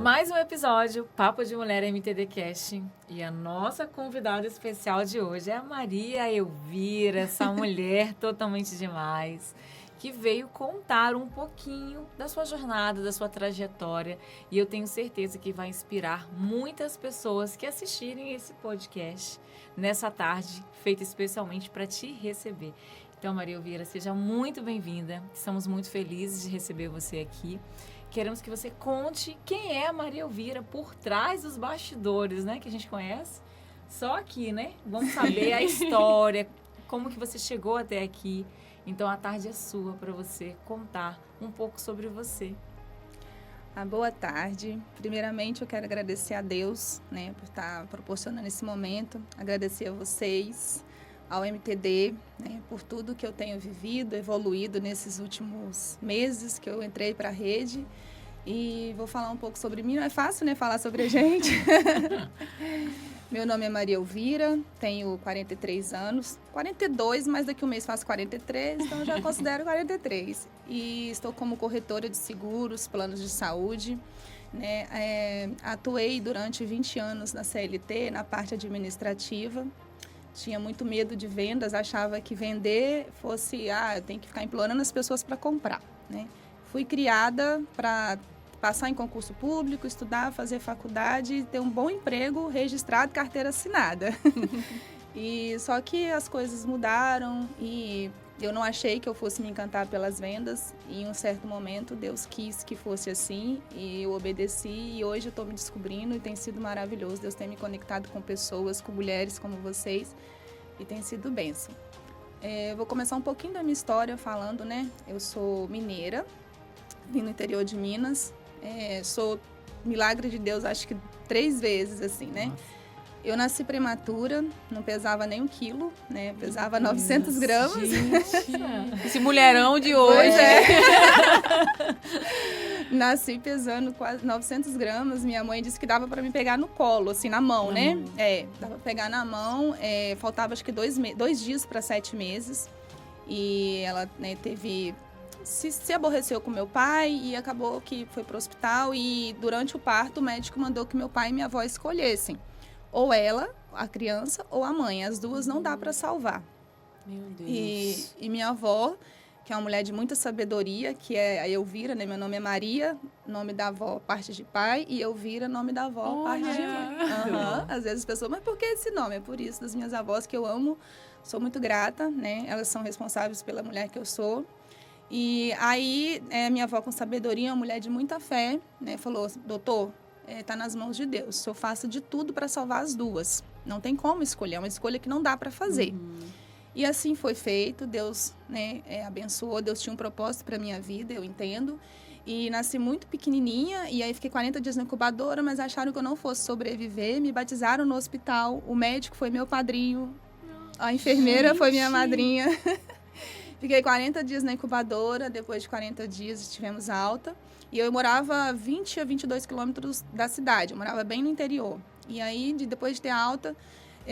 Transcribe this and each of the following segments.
Mais um episódio, Papo de Mulher MTD Cast. E a nossa convidada especial de hoje é a Maria Elvira, essa mulher totalmente demais, que veio contar um pouquinho da sua jornada, da sua trajetória. E eu tenho certeza que vai inspirar muitas pessoas que assistirem esse podcast nessa tarde, feita especialmente para te receber. Então, Maria Elvira, seja muito bem-vinda. Estamos muito felizes de receber você aqui. Queremos que você conte quem é a Maria Elvira por trás dos bastidores, né? Que a gente conhece só aqui, né? Vamos saber a história, como que você chegou até aqui. Então, a tarde é sua para você contar um pouco sobre você. Boa tarde. Primeiramente, eu quero agradecer a Deus, né, por estar proporcionando esse momento. Agradecer a vocês, ao MTD, né, por tudo que eu tenho vivido, evoluído nesses últimos meses que eu entrei para a rede. E vou falar um pouco sobre mim. Não é fácil, né, falar sobre a gente. Meu nome é Maria Elvira, tenho 43 anos, 42, mas daqui a um mês faço 43, então já considero 43. E estou como corretora de seguros, planos de saúde, né? Atuei durante 20 anos na CLT, na parte administrativa. Tinha muito medo de vendas, achava que vender fosse, eu tenho que ficar implorando as pessoas para comprar, né? Fui criada para passar em concurso público, estudar, fazer faculdade, ter um bom emprego, registrado, carteira assinada. E só que as coisas mudaram e eu não achei que eu fosse me encantar pelas vendas. E em um certo momento Deus quis que fosse assim e eu obedeci e hoje eu estou me descobrindo e tem sido maravilhoso. Deus tem me conectado com pessoas, com mulheres como vocês e tem sido bênção. Eu vou começar um pouquinho da minha história falando, né? Eu sou mineira, vim no interior de Minas. Sou milagre de Deus, acho que 3 vezes, assim, né? Nossa. Eu nasci prematura, não pesava nem 1 quilo, né? Pesava 900 gramas. Esse mulherão de hoje. Pois é. Nasci pesando quase 900 gramas. Minha mãe disse que dava para me pegar no colo, assim, na mão, né? Dava para pegar na mão. Faltava, acho que 2 dias para 7 meses. E ela, né, teve... Se aborreceu com meu pai e acabou que foi para o hospital e durante o parto o médico mandou que meu pai e minha avó escolhessem. Ou ela, a criança, ou a mãe. As duas não dá para salvar. Meu Deus. E minha avó, que é uma mulher de muita sabedoria, que é a Elvira, né? Meu nome é Maria, nome da avó, parte de pai, e Elvira, nome da avó, parte de mãe. Às vezes as pessoas, mas por que esse nome? É por isso, das minhas avós que eu amo, sou muito grata, né? Elas são responsáveis pela mulher que eu sou. E aí, minha avó com sabedoria, uma mulher de muita fé, né, falou, doutor, tá nas mãos de Deus, eu faço de tudo para salvar as duas. Não tem como escolher, é uma escolha que não dá para fazer. E assim foi feito, Deus, né, abençoou, Deus tinha um propósito para minha vida, eu entendo. E nasci muito pequenininha, e aí fiquei 40 dias na incubadora, mas acharam que eu não fosse sobreviver, me batizaram no hospital, o médico foi meu padrinho, a enfermeira foi minha madrinha. Fiquei 40 dias na incubadora, depois de 40 dias tivemos alta. E eu morava 20 a 22 quilômetros da cidade, eu morava bem no interior. E aí, depois de ter alta,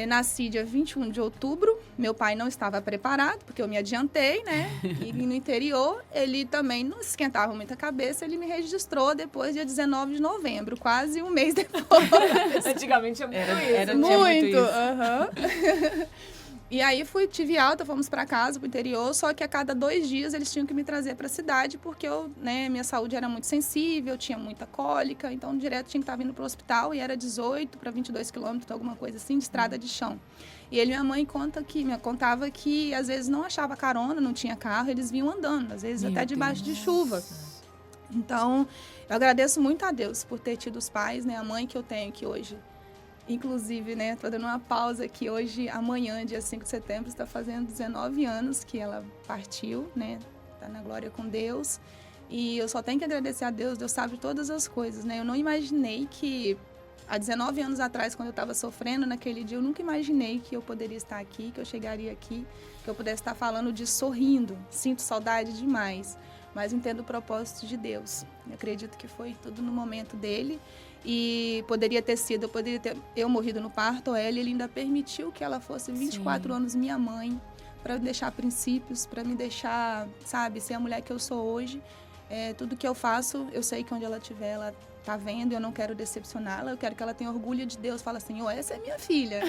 nasci dia 21 de outubro. Meu pai não estava preparado, porque eu me adiantei, né? E no interior, ele também não esquentava muita cabeça, ele me registrou depois, dia 19 de novembro, quase um mês depois. Antigamente muito isso. Era muito isso. E aí tive alta, fomos para casa, para o interior, só que a cada 2 dias eles tinham que me trazer para a cidade, porque minha saúde era muito sensível, tinha muita cólica, então direto tinha que estar vindo para o hospital, e era 18 para 22 quilômetros, alguma coisa assim, de estrada de chão. E minha mãe contava que às vezes não achava carona, não tinha carro, eles vinham andando, às vezes até debaixo de chuva. Então, eu agradeço muito a Deus por ter tido os pais, né, a mãe que eu tenho aqui hoje. Inclusive, né, tô dando uma pausa aqui hoje, amanhã, dia 5 de setembro, está fazendo 19 anos que ela partiu, né, tá na glória com Deus. E eu só tenho que agradecer a Deus, Deus sabe todas as coisas, né? Eu não imaginei que, há 19 anos atrás, quando eu estava sofrendo naquele dia, eu nunca imaginei que eu poderia estar aqui, que eu chegaria aqui, que eu pudesse estar falando disso sorrindo. Sinto saudade demais, mas entendo o propósito de Deus. Eu acredito que foi tudo no momento dele. E poderia ter eu morrido no parto, ou ele ainda permitiu que ela fosse 24 anos minha mãe, para me deixar princípios, para me deixar, sabe, ser a mulher que eu sou hoje. Tudo que eu faço, eu sei que onde ela estiver, ela tá vendo, eu não quero decepcioná-la, eu quero que ela tenha orgulho de Deus. Fala assim, essa é minha filha.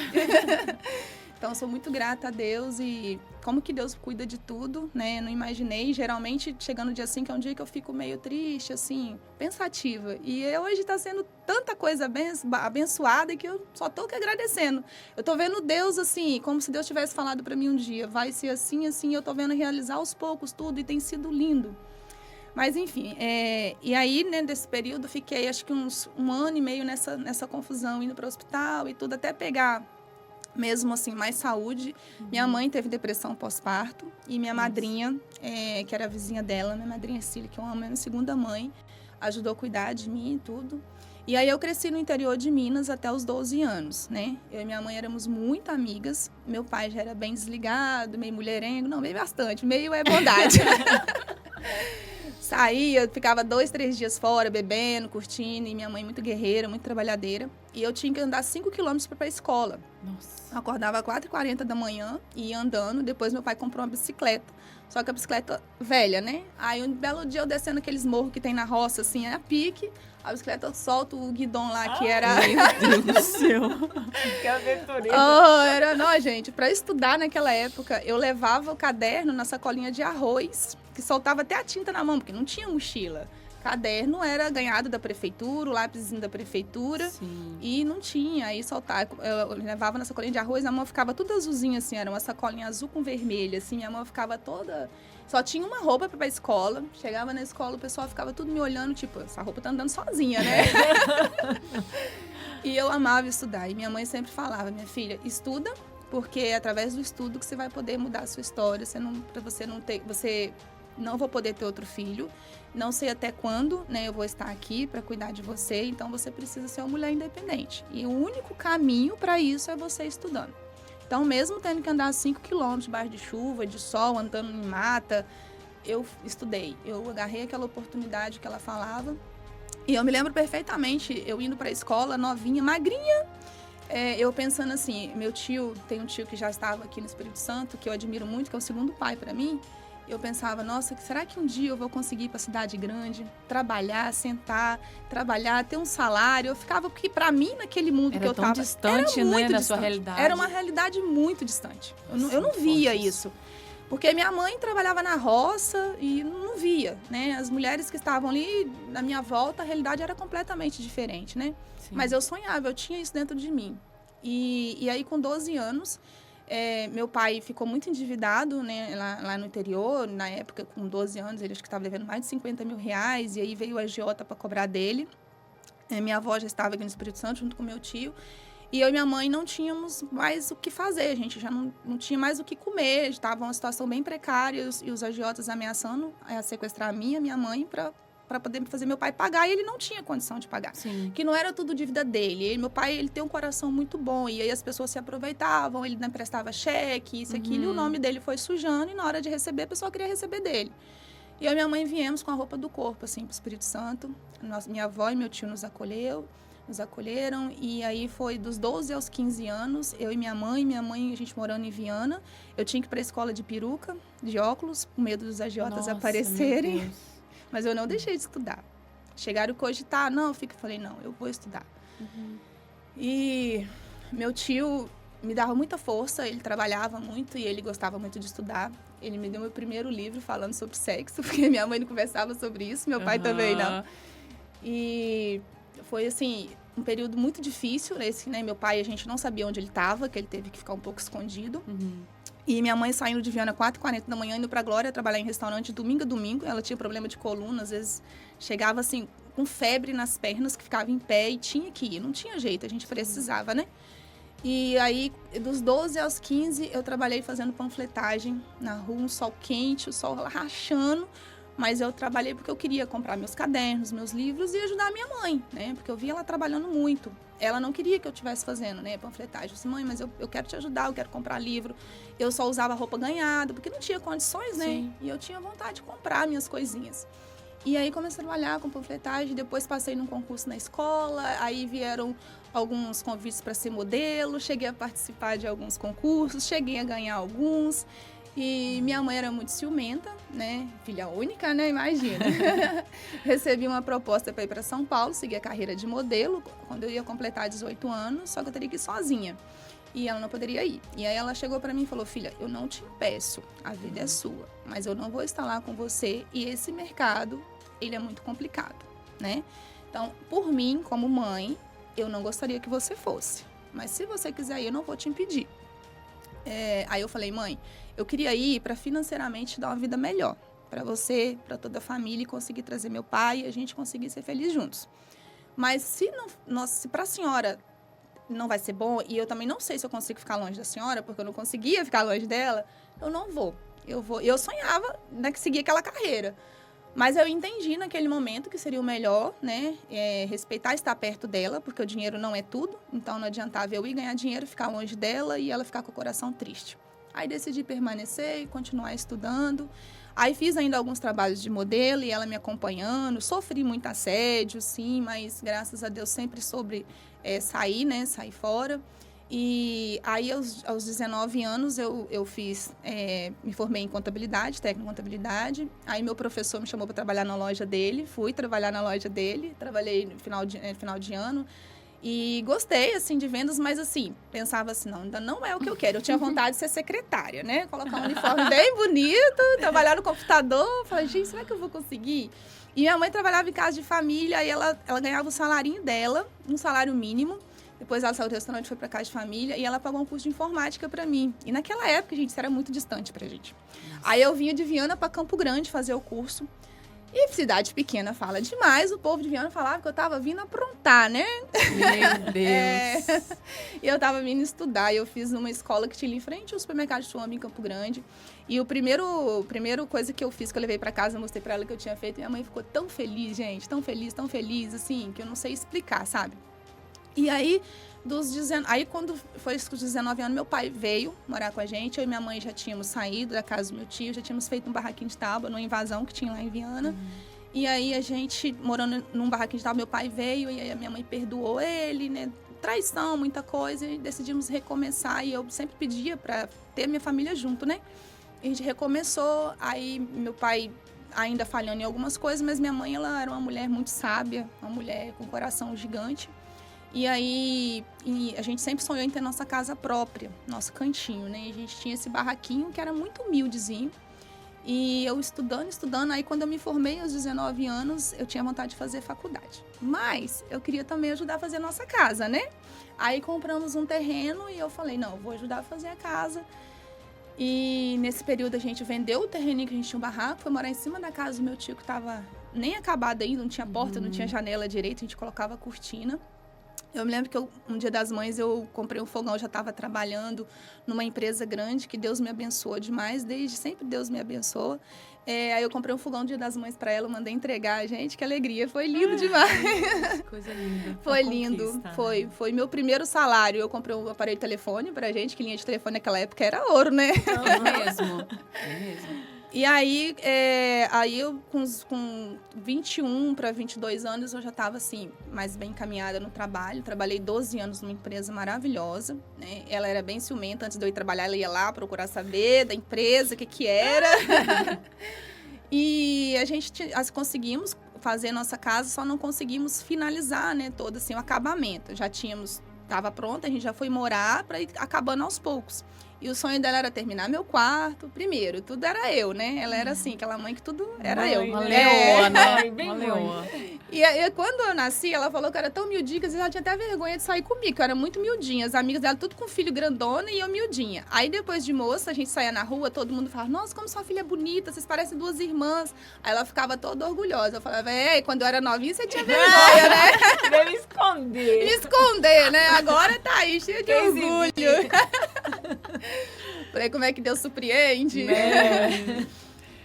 Então, eu sou muito grata a Deus e como que Deus cuida de tudo, né? Eu não imaginei, geralmente, chegando no dia 5, é um dia que eu fico meio triste, assim, pensativa. E hoje tá sendo tanta coisa abençoada que eu só tô que agradecendo. Eu tô vendo Deus, assim, como se Deus tivesse falado para mim um dia, vai ser assim, assim, eu tô vendo realizar aos poucos tudo e tem sido lindo. Mas, enfim, e aí, né, nesse período, fiquei, acho que um ano e meio nessa confusão, indo para o hospital e tudo, até pegar mesmo assim, mais saúde. Minha mãe teve depressão pós-parto e minha madrinha, que era a vizinha dela, minha madrinha Cília, que eu amo, é minha segunda mãe, ajudou a cuidar de mim e tudo. E aí eu cresci no interior de Minas até os 12 anos, né? Eu e minha mãe éramos muito amigas. Meu pai já era bem desligado, meio mulherengo, não, meio bastante, meio é bondade. Saía, ficava 2, 3 dias fora, bebendo, curtindo, e minha mãe muito guerreira, muito trabalhadeira. E eu tinha que andar 5 quilômetros para ir para a escola. Nossa. Eu acordava às 4h40 da manhã e ia andando. Depois meu pai comprou uma bicicleta. Só que a bicicleta velha, né? Aí um belo dia eu descendo aqueles morros que tem na roça, assim, a pique. A bicicleta solta o guidão lá, que era... Meu Deus do céu. Que aventureira. Não, gente, para estudar naquela época, eu levava o caderno na sacolinha de arroz, que soltava até a tinta na mão, porque não tinha mochila. Caderno era ganhado da prefeitura, o lápisinho da prefeitura. Sim. E não tinha. Aí soltava, eu levava na sacolinha de arroz, a mão ficava tudo azulzinha, assim, era uma sacolinha azul com vermelho, assim, minha mão ficava toda... Só tinha uma roupa para ir pra escola. Chegava na escola, o pessoal ficava tudo me olhando, tipo, essa roupa tá andando sozinha, né? E eu amava estudar. E minha mãe sempre falava, minha filha, estuda, porque é através do estudo que você vai poder mudar a sua história. Você não vou poder ter outro filho. Não sei até quando, né, eu vou estar aqui para cuidar de você. Então, você precisa ser uma mulher independente. E o único caminho para isso é você estudando. Então, mesmo tendo que andar 5 quilômetros debaixo de chuva, de sol, andando em mata, eu estudei. Eu agarrei aquela oportunidade que ela falava. E eu me lembro perfeitamente, eu indo para a escola, novinha, magrinha. Eu pensando assim, meu tio, tem um tio que já estava aqui no Espírito Santo, que eu admiro muito, que é o segundo pai para mim. Eu pensava, nossa, será que um dia eu vou conseguir ir para a cidade grande, trabalhar, sentar, trabalhar, ter um salário? Eu ficava, porque para mim, naquele mundo que eu estava... Era tão distante, né, da sua realidade. Era uma realidade muito distante. Eu não via isso. Porque minha mãe trabalhava na roça e não via, né? As mulheres que estavam ali na minha volta, a realidade era completamente diferente, né? Sim. Mas eu sonhava, eu tinha isso dentro de mim. E aí, com 12 anos... meu pai ficou muito endividado, né, lá no interior. Na época, com 12 anos, ele acho que estava devendo mais de 50 mil reais. E aí veio o agiota para cobrar dele. Minha avó já estava aqui no Espírito Santo, junto com meu tio. E eu e minha mãe não tínhamos mais o que fazer. A gente já não tinha mais o que comer. Estava uma situação bem precária. E os agiotas ameaçando sequestrar a minha mãe para poder fazer meu pai pagar, e ele não tinha condição de pagar. Sim. Que não era tudo dívida dele. Meu pai, ele tem um coração muito bom, e aí as pessoas se aproveitavam, ele não emprestava cheque, isso, aquilo, e o nome dele foi sujando, e na hora de receber, a pessoa queria receber dele. E eu e minha mãe viemos com a roupa do corpo, assim, pro Espírito Santo. Minha avó e meu tio nos acolheram, e aí foi dos 12 aos 15 anos, eu e minha mãe, a gente morando em Viana. Eu tinha que ir para a escola de peruca, de óculos, com medo dos agiotas aparecerem. Mas eu não deixei de estudar. Chegaram a cogitar, não, falei, não, eu vou estudar. E meu tio me dava muita força, ele trabalhava muito e ele gostava muito de estudar. Ele me deu meu primeiro livro falando sobre sexo, porque minha mãe não conversava sobre isso, meu pai também não. E foi, assim, um período muito difícil, esse, né? Meu pai, a gente não sabia onde ele estava, que ele teve que ficar um pouco escondido. E minha mãe saindo de Viana 4h40 da manhã, indo pra Glória, trabalhar em restaurante domingo a domingo. Ela tinha problema de coluna, às vezes chegava assim, com febre nas pernas, que ficava em pé e tinha que ir. Não tinha jeito, a gente precisava, né? E aí, dos 12 aos 15, eu trabalhei fazendo panfletagem na rua, um sol quente, o sol rachando. Mas eu trabalhei porque eu queria comprar meus cadernos, meus livros e ajudar a minha mãe, né? Porque eu via ela trabalhando muito. Ela não queria que eu estivesse fazendo, né, panfletagem. Eu disse, mãe, mas eu quero te ajudar, eu quero comprar livro. Eu só usava roupa ganhada, porque não tinha condições, né? Sim. E eu tinha vontade de comprar minhas coisinhas. E aí comecei a trabalhar com panfletagem, depois passei num concurso na escola, aí vieram alguns convites para ser modelo, cheguei a participar de alguns concursos, cheguei a ganhar alguns. E minha mãe era muito ciumenta, né? Filha única, né? Imagina. Recebi uma proposta para ir para São Paulo, seguir a carreira de modelo, quando eu ia completar 18 anos, só que eu teria que ir sozinha. E ela não poderia ir. E aí ela chegou para mim e falou, filha, eu não te impeço, a vida é sua, mas eu não vou estar lá com você e esse mercado, ele é muito complicado, né? Então, por mim, como mãe, eu não gostaria que você fosse. Mas se você quiser ir, eu não vou te impedir. Aí eu falei, mãe, eu queria ir para financeiramente dar uma vida melhor. Para você, para toda a família, e conseguir trazer meu pai e a gente conseguir ser feliz juntos. Mas se para a senhora não vai ser bom, e eu também não sei se eu consigo ficar longe da senhora, porque eu não conseguia ficar longe dela, eu não vou. Eu sonhava, né, que seguir aquela carreira. Mas eu entendi naquele momento que seria o melhor, né, respeitar estar perto dela, porque o dinheiro não é tudo. Então não adiantava eu ir ganhar dinheiro, ficar longe dela e ela ficar com o coração triste. Aí decidi permanecer e continuar estudando. Aí fiz ainda alguns trabalhos de modelo e ela me acompanhando. Sofri muito assédio, sim, mas graças a Deus sempre soube sair, né, sair fora. E aí, aos 19 anos, eu me formei em contabilidade, técnico em contabilidade. Aí, meu professor me chamou para trabalhar na loja dele. Fui trabalhar na loja dele. Trabalhei no final de ano. E gostei, assim, de vendas, mas, assim, pensava assim, não, ainda não é o que eu quero. Eu tinha vontade de ser secretária, né? Colocar um uniforme bem bonito, trabalhar no computador. Falei, gente, será que eu vou conseguir? E minha mãe trabalhava em casa de família, e ela ganhava o salarinho dela, um salário mínimo. Depois ela saiu do restaurante, foi para casa de família e ela pagou um curso de informática para mim. E naquela época, gente, isso era muito distante pra gente. Nossa. Aí eu vinha de Viana para Campo Grande fazer o curso. E cidade pequena fala demais, o povo de Viana falava que eu tava vindo aprontar, né? Meu Deus! E eu tava vindo estudar, e eu fiz numa escola que tinha ali em frente ao supermercado de Suami, em Campo Grande. E a primeira coisa que eu fiz, que eu levei pra casa, eu mostrei pra ela que eu tinha feito, minha mãe ficou tão feliz, gente, tão feliz, assim, que eu não sei explicar, sabe? E aí, quando foi os 19 anos, meu pai veio morar com a gente. Eu e minha mãe já tínhamos saído da casa do meu tio, já tínhamos feito um barraquinho de tábua, numa invasão que tinha lá em Viana. Uhum. E aí, a gente, morando num barraquinho de tábua, meu pai veio e aí a minha mãe perdoou ele, né? Traição, muita coisa, e decidimos recomeçar. E eu sempre pedia para ter minha família junto, né? E a gente recomeçou, aí meu pai ainda falhando em algumas coisas, mas minha mãe, ela era uma mulher muito sábia, uma mulher com coração gigante. E aí, a gente sempre sonhou em ter nossa casa própria, nosso cantinho, né? E a gente tinha esse barraquinho que era muito humildezinho. E eu estudando, aí quando eu me formei aos 19 anos, eu tinha vontade de fazer faculdade. Mas eu queria também ajudar a fazer a nossa casa, né? Aí compramos um terreno e eu falei, não, eu vou ajudar a fazer a casa. E nesse período a gente vendeu o terreninho que a gente tinha um barraco, foi morar em cima da casa do meu tio que estava nem acabado ainda, não tinha porta, não tinha janela direito, a gente colocava cortina. Eu me lembro que um dia das mães eu comprei um fogão, eu já estava trabalhando numa empresa grande, que Deus me abençoou demais, desde sempre Deus me abençoa. Aí eu comprei um fogão no dia das mães para ela, mandei entregar, gente, que alegria, foi lindo demais. Coisa linda. Foi lindo, foi meu primeiro salário. Eu comprei um aparelho de telefone pra gente, que linha de telefone naquela época era ouro, né? É mesmo. E aí, eu com 21 para 22 anos, eu já estava, assim, mais bem encaminhada no trabalho. Trabalhei 12 anos numa empresa maravilhosa, né? Ela era bem ciumenta. Antes de eu ir trabalhar, ela ia lá procurar saber da empresa, o que era. E nós conseguimos fazer nossa casa, só não conseguimos finalizar, né, todo, assim, o acabamento. Estava pronta, a gente já foi morar para ir acabando aos poucos. E o sonho dela era terminar meu quarto. Primeiro, tudo era eu, né? Ela era assim, aquela mãe que tudo era eu. Uma leoa, né? Bem uma leoa. E quando eu nasci, ela falou que eu era tão miudinha, que às vezes ela tinha até vergonha de sair comigo, que eu era muito miudinha. As amigas dela, tudo com filho grandona e eu miudinha. Aí depois de moça, a gente saía na rua, todo mundo falava, nossa, como sua filha é bonita, vocês parecem duas irmãs. Aí ela ficava toda orgulhosa. Eu falava, quando eu era novinha, você tinha vergonha, né? Queria me esconder. Me esconder, né? Agora tá aí, cheia de orgulho. Falei, como é que Deus surpreende?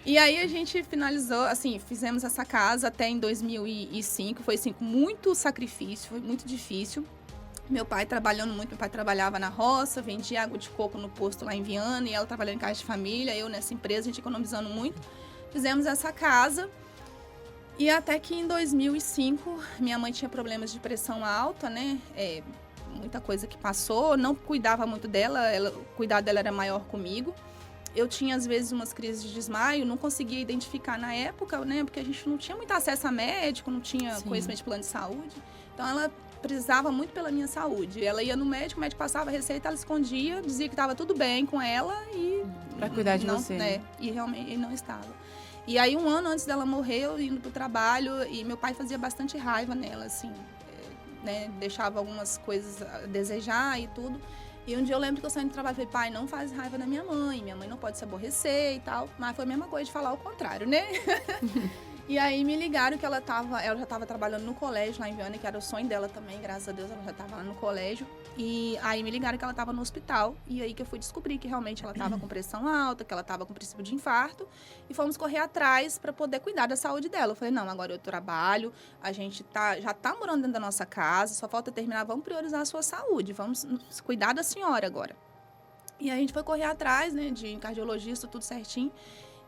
E aí a gente finalizou, assim, fizemos essa casa até em 2005. Foi, assim, com muito sacrifício, foi muito difícil. Meu pai trabalhando muito, meu pai trabalhava na roça, vendia água de coco no posto lá em Viana, e ela trabalhando em casa de família, eu nessa empresa, a gente economizando muito. Fizemos essa casa. E até que em 2005, minha mãe tinha problemas de pressão alta, né? Muita coisa que passou, não cuidava muito dela, o cuidado dela era maior comigo. eu tinha, às vezes, umas crises de desmaio, não conseguia identificar na época, né? Porque a gente não tinha muito acesso a médico, não tinha Sim. conhecimento de plano de saúde. Então, ela precisava muito pela minha saúde. Ela ia no médico, o médico passava a receita, ela escondia, dizia que estava tudo bem com ela e... Pra cuidar de não, você. né? E realmente não estava. E aí, 1 ano antes dela morrer, eu indo pro trabalho, e meu pai fazia bastante raiva nela, assim, né? Deixava algumas coisas a desejar e tudo. E um dia eu lembro que eu saindo do trabalho, falei, pai, não faz raiva na minha mãe não pode se aborrecer e tal. Mas foi a mesma coisa de falar o contrário, né? E aí me ligaram que ela já estava trabalhando no colégio lá em Viana, que era o sonho dela também, graças a Deus, ela já estava lá no colégio. E aí me ligaram que ela estava no hospital, e aí que eu fui descobrir que realmente ela estava com pressão alta, que ela estava com princípio de infarto, e fomos correr atrás para poder cuidar da saúde dela. Eu falei, não, agora eu trabalho, a gente já tá morando dentro da nossa casa, só falta terminar, vamos priorizar a sua saúde, vamos cuidar da senhora agora. E aí a gente foi correr atrás, né, de cardiologista, tudo certinho.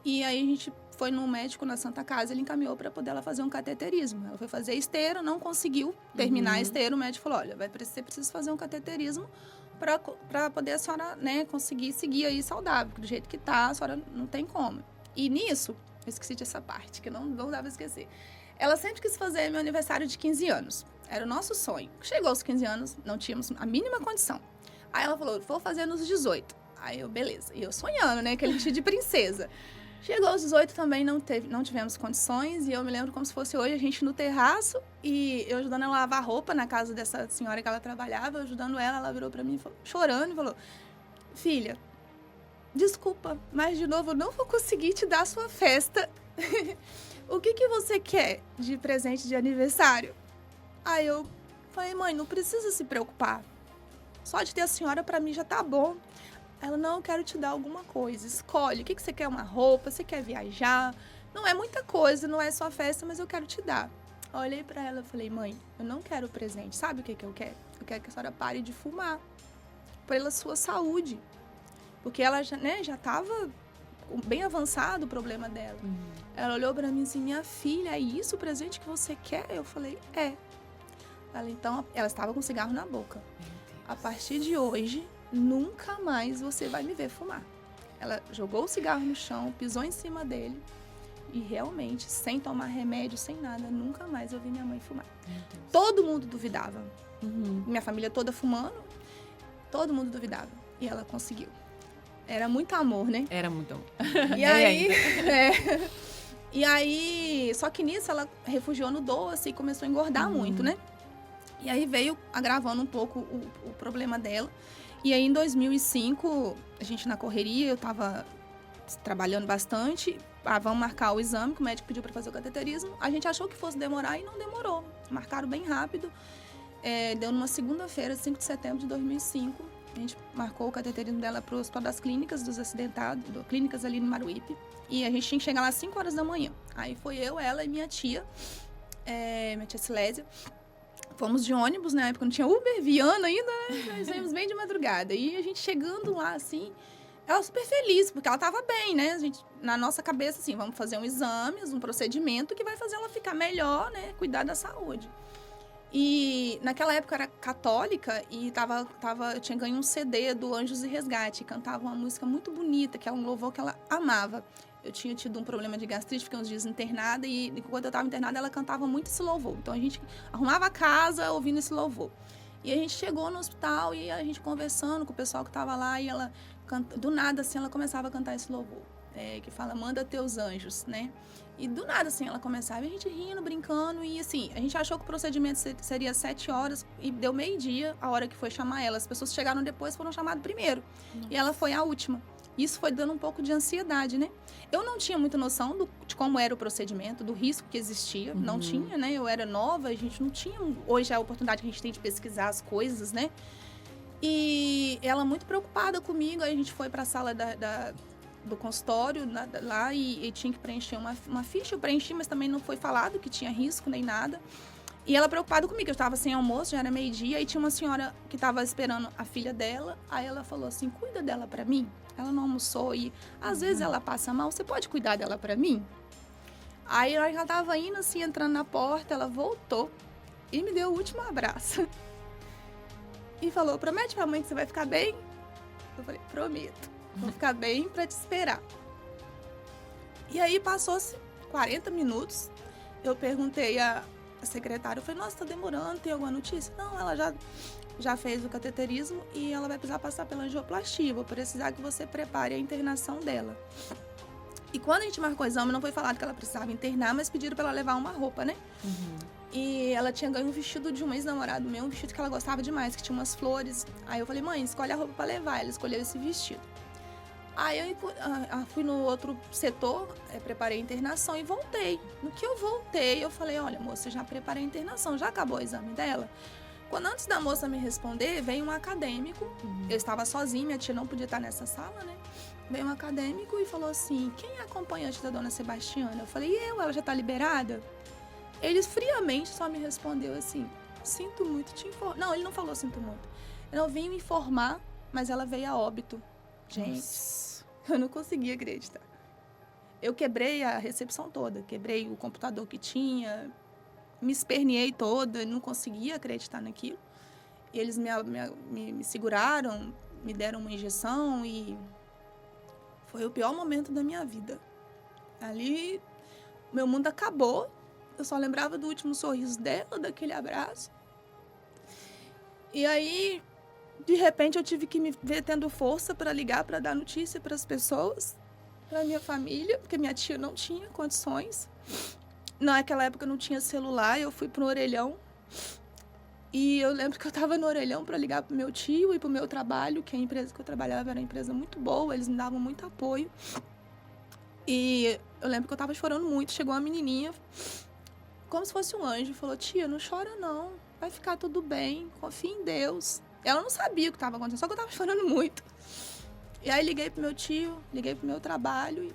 E aí a gente foi no médico na Santa Casa, ele encaminhou para poder ela fazer um cateterismo. Ela foi fazer esteiro, não conseguiu terminar a esteiro. O médico falou, olha, você precisa fazer um cateterismo para poder a senhora, né, conseguir seguir aí saudável. Do jeito que tá, a senhora não tem como. E nisso, eu esqueci dessa parte, que não dava pra esquecer. Ela sempre quis fazer meu aniversário de 15 anos. Era o nosso sonho. Chegou aos 15 anos, não tínhamos a mínima condição. Aí ela falou, vou fazer nos 18. Aí eu, beleza. E eu sonhando, né, aquele vestido de princesa. Chegou aos 18 também, não tivemos condições, e eu me lembro como se fosse hoje, a gente no terraço, e eu ajudando ela a lavar roupa na casa dessa senhora que ela trabalhava, ajudando ela virou pra mim, chorando, e falou, filha, desculpa, mas de novo, eu não vou conseguir te dar a sua festa. O que você quer de presente de aniversário? Aí eu falei, mãe, não precisa se preocupar, só de ter a senhora pra mim já tá bom. Ela, não, eu quero te dar alguma coisa. Escolhe, o que você quer? Uma roupa? Você quer viajar? Não é muita coisa, não é só festa, mas eu quero te dar. Eu olhei pra ela e falei, mãe, eu não quero presente. Sabe o que eu quero? Eu quero que a senhora pare de fumar. Pela sua saúde. Porque ela já tava bem avançado o problema dela. Ela olhou pra mim assim, minha filha, é isso o presente que você quer? Eu falei, é. Ela, então, ela estava com cigarro na boca. A partir de hoje, nunca mais você vai me ver fumar. Ela jogou o cigarro no chão, pisou em cima dele e realmente, sem tomar remédio, sem nada, nunca mais eu vi minha mãe fumar. Todo mundo duvidava. Minha família toda fumando, todo mundo duvidava. E ela conseguiu. Era muito amor, né? Era muito amor. E aí, e aí, só que nisso ela refugiou no doce e começou a engordar muito, né? E aí veio agravando um pouco o problema dela. E aí, em 2005, a gente na correria, eu tava trabalhando bastante. Vamos marcar o exame, que o médico pediu para fazer o cateterismo. A gente achou que fosse demorar e não demorou. Marcaram bem rápido. Deu numa segunda-feira, 5 de setembro de 2005. A gente marcou o cateterismo dela para o Hospital das Clínicas dos Acidentados, clínicas ali no Maruípe. E a gente tinha que chegar lá às 5 horas da manhã. Aí foi eu, ela e minha tia Silésia. Fomos de ônibus, na época não tinha Uber, Viana ainda, né? Nós saímos bem de madrugada. E a gente chegando lá, assim, ela super feliz, porque ela tava bem, né? A gente, na nossa cabeça, assim, vamos fazer um exame, um procedimento que vai fazer ela ficar melhor, né? Cuidar da saúde. E naquela época eu era católica e eu tinha ganho um CD do Anjos e Resgate, cantava uma música muito bonita, que é um louvor que ela amava. Eu tinha tido um problema de gastrite, fiquei uns dias internada e enquanto eu estava internada ela cantava muito esse louvor. Então a gente arrumava a casa ouvindo esse louvor. E a gente chegou no hospital e a gente conversando com o pessoal que estava lá e ela, do nada assim, ela começava a cantar esse louvor. Que fala, manda teus anjos, né? E do nada assim, ela começava, a gente rindo, brincando e assim, a gente achou que o procedimento seria 7 horas e deu meio-dia a hora que foi chamar ela. As pessoas que chegaram depois foram chamadas primeiro. Nossa. E ela foi a última. Isso foi dando um pouco de ansiedade, né? Eu não tinha muita noção de como era o procedimento, do risco que existia. Não tinha, né? Eu era nova, a gente não tinha... Hoje é a oportunidade que a gente tem de pesquisar as coisas, né? E ela muito preocupada comigo. Aí a gente foi para a sala do consultório lá e tinha que preencher uma ficha. Eu preenchi, mas também não foi falado que tinha risco nem nada. E ela preocupada comigo, eu estava sem almoço, já era meio-dia. E tinha uma senhora que estava esperando a filha dela. Aí ela falou assim, cuida dela para mim. Ela não almoçou e às vezes ela passa mal, você pode cuidar dela pra mim? Aí ela tava indo assim, entrando na porta, ela voltou e me deu o último abraço. E falou, promete pra mãe que você vai ficar bem? Eu falei, prometo. Vou ficar bem pra te esperar. E aí passou-se 40 minutos. Eu perguntei à secretária, eu falei, nossa, tá demorando, tem alguma notícia? Não, ela já fez o cateterismo e ela vai precisar passar pela angioplastia. Vou precisar que você prepare a internação dela. E quando a gente marcou o exame, não foi falado que ela precisava internar, mas pediram pra ela levar uma roupa, né? E ela tinha ganho um vestido de um ex-namorado meu, um vestido que ela gostava demais, que tinha umas flores. Aí eu falei, mãe, escolhe a roupa pra levar. Ela escolheu esse vestido. Aí eu fui no outro setor, preparei a internação e voltei. No que eu voltei, eu falei, olha, moça, já preparei a internação, já acabou o exame dela? Quando antes da moça me responder, veio um acadêmico. Eu estava sozinha, minha tia não podia estar nessa sala, né? Veio um acadêmico e falou assim, quem é a acompanhante da dona Sebastiana? Eu falei, ela já tá liberada? Ele friamente só me respondeu assim, sinto muito te informar. Não, ele não falou sinto muito. Eu não vim informar, mas ela veio a óbito. Gente, nossa, eu não conseguia acreditar. Eu quebrei a recepção toda, quebrei o computador que tinha, me esperneei toda, não conseguia acreditar naquilo. E eles me seguraram, me deram uma injeção e foi o pior momento da minha vida. Ali, meu mundo acabou. Eu só lembrava do último sorriso dela, daquele abraço. E aí, de repente, eu tive que me ver tendo força para ligar, para dar notícia para as pessoas, para minha família, porque minha tia não tinha condições. Naquela época não tinha celular, eu fui pro orelhão. E eu lembro que eu estava no orelhão para ligar pro meu tio e pro meu trabalho, que a empresa que eu trabalhava era uma empresa muito boa, eles me davam muito apoio. E eu lembro que eu estava chorando muito, chegou uma menininha, como se fosse um anjo, falou, tia, não chora não, vai ficar tudo bem, confia em Deus. Ela não sabia o que estava acontecendo, só que eu estava chorando muito. E aí liguei pro meu tio, liguei pro meu trabalho e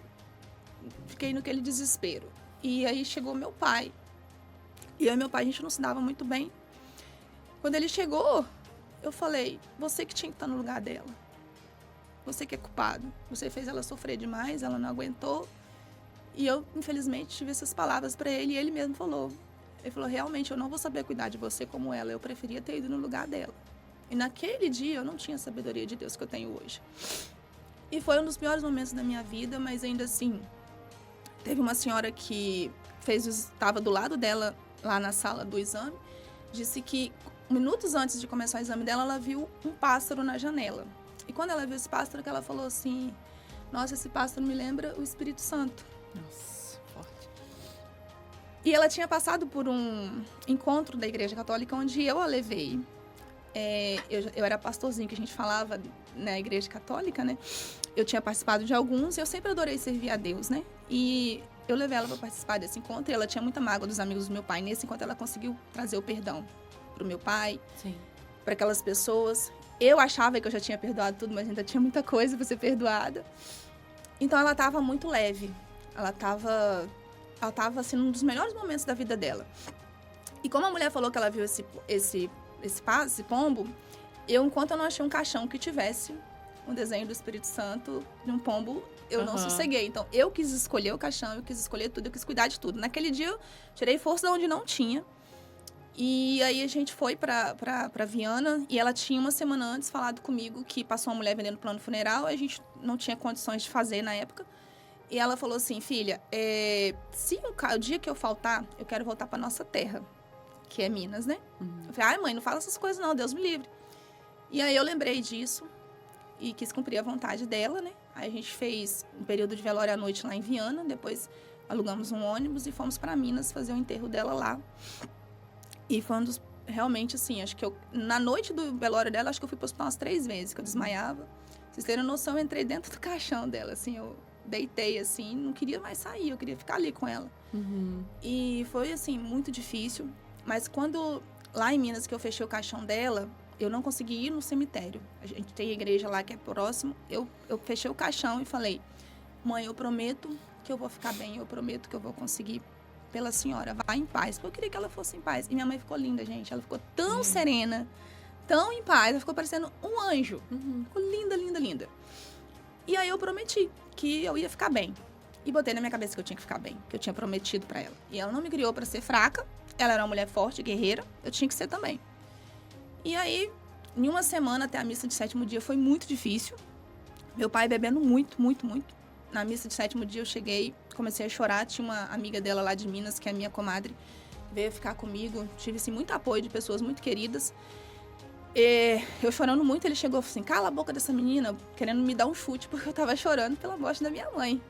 fiquei naquele desespero. E aí chegou meu pai. E eu e meu pai, a gente não se dava muito bem. Quando ele chegou, eu falei, você que tinha que estar no lugar dela. Você que é culpado. Você fez ela sofrer demais, ela não aguentou. E eu, infelizmente, tive essas palavras para ele e ele mesmo falou. Ele falou, realmente, eu não vou saber cuidar de você como ela. Eu preferia ter ido no lugar dela. E naquele dia, eu não tinha a sabedoria de Deus que eu tenho hoje. E foi um dos piores momentos da minha vida, mas ainda assim, teve uma senhora que estava do lado dela, lá na sala do exame, disse que minutos antes de começar o exame dela, ela viu um pássaro na janela. E quando ela viu esse pássaro, que ela falou assim, nossa, esse pássaro me lembra o Espírito Santo. Nossa, forte. E ela tinha passado por um encontro da Igreja Católica, onde eu a levei. Eu era pastorzinho, que a gente falava na Igreja Católica, né? Eu tinha participado de alguns e eu sempre adorei servir a Deus, né? E eu levei ela para participar desse encontro e ela tinha muita mágoa dos amigos do meu pai. Nesse encontro, ela conseguiu trazer o perdão pro meu pai, para aquelas pessoas. Eu achava que eu já tinha perdoado tudo, mas ainda tinha muita coisa para ser perdoada. Então, ela estava muito leve. Ela estava assim, num dos melhores momentos da vida dela. E como a mulher falou que ela viu esse pombo, enquanto eu não achei um caixão que tivesse um desenho do Espírito Santo de um pombo, eu não sosseguei. Então, eu quis escolher o caixão, eu quis escolher tudo, eu quis cuidar de tudo. Naquele dia, eu tirei força de onde não tinha. E aí, a gente foi pra Viana e ela tinha uma semana antes falado comigo que passou uma mulher vendendo plano funeral, a gente não tinha condições de fazer na época. E ela falou assim, filha, se o dia que eu faltar, eu quero voltar pra nossa terra, que é Minas, né? Eu falei, ai, mãe, não fala essas coisas não, Deus me livre. E aí, eu lembrei disso e quis cumprir a vontade dela, né? Aí, a gente fez um período de velório à noite lá em Viana, depois alugamos um ônibus e fomos para Minas fazer o enterro dela lá. E foi um dos, realmente, assim, acho que na noite do velório dela, acho que eu fui pro hospital umas 3 vezes, que eu desmaiava. Pra vocês terem noção, eu entrei dentro do caixão dela, assim, eu deitei, assim, não queria mais sair, eu queria ficar ali com ela. E foi, assim, muito difícil. Mas quando, lá em Minas, que eu fechei o caixão dela, eu não consegui ir no cemitério. A gente tem a igreja lá que é próximo. Eu fechei o caixão e falei, mãe, eu prometo que eu vou ficar bem, eu prometo que eu vou conseguir pela senhora, vá em paz. Porque eu queria que ela fosse em paz. E minha mãe ficou linda, gente. Ela ficou tão serena, tão em paz. Ela ficou parecendo um anjo. Ficou linda, linda, linda. E aí eu prometi que eu ia ficar bem. E botei na minha cabeça que eu tinha que ficar bem, que eu tinha prometido pra ela. E ela não me criou pra ser fraca. Ela era uma mulher forte, guerreira. Eu tinha que ser também. E aí, em uma semana até a missa de 7º dia foi muito difícil. Meu pai bebendo muito, muito, muito. Na missa de 7º dia eu cheguei, comecei a chorar. Tinha uma amiga dela lá de Minas, que é a minha comadre, veio ficar comigo. Tive, assim, muito apoio de pessoas muito queridas. E eu chorando muito, ele chegou assim, cala a boca dessa menina, querendo me dar um chute, porque eu tava chorando pela morte da minha mãe.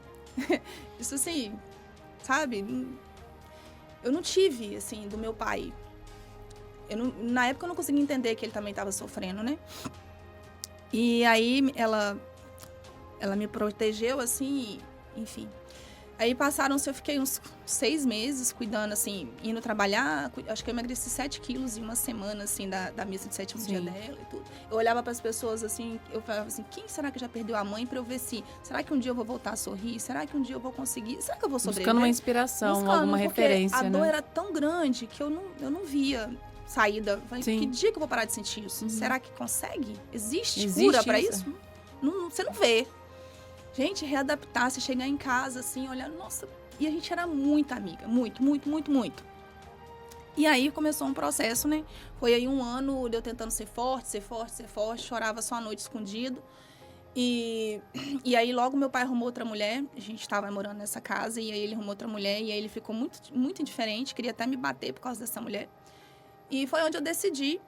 Isso, assim, sabe? Eu não tive, assim, do meu pai. Na época eu não conseguia entender que ele também estava sofrendo, né? E aí ela me protegeu, assim, enfim. Aí passaram-se, eu fiquei uns 6 meses cuidando, assim, indo trabalhar. Acho que eu emagreci 7 quilos em uma semana, assim, da missa de 7º dia dela e tudo. Eu olhava para as pessoas, assim, eu falava assim, quem será que já perdeu a mãe? Para eu ver se, será que um dia eu vou voltar a sorrir? Será que um dia eu vou conseguir? Será que eu vou sobreviver? Buscando uma inspiração, alguma referência, a né? dor era tão grande que eu não via saída. Falei, que dia que eu vou parar de sentir isso? Será que consegue? Existe cura para isso? Você não vê. Gente, readaptar, você chegar em casa, assim, olhar, nossa... E a gente era muito amiga, muito, muito, muito, muito. E aí começou um processo, né? Foi aí 1 ano de eu tentando ser forte, chorava só à noite escondido. E aí logo meu pai arrumou outra mulher, a gente estava morando nessa casa, e aí ele arrumou outra mulher, e aí ele ficou muito, muito indiferente, queria até me bater por causa dessa mulher. E foi onde eu decidi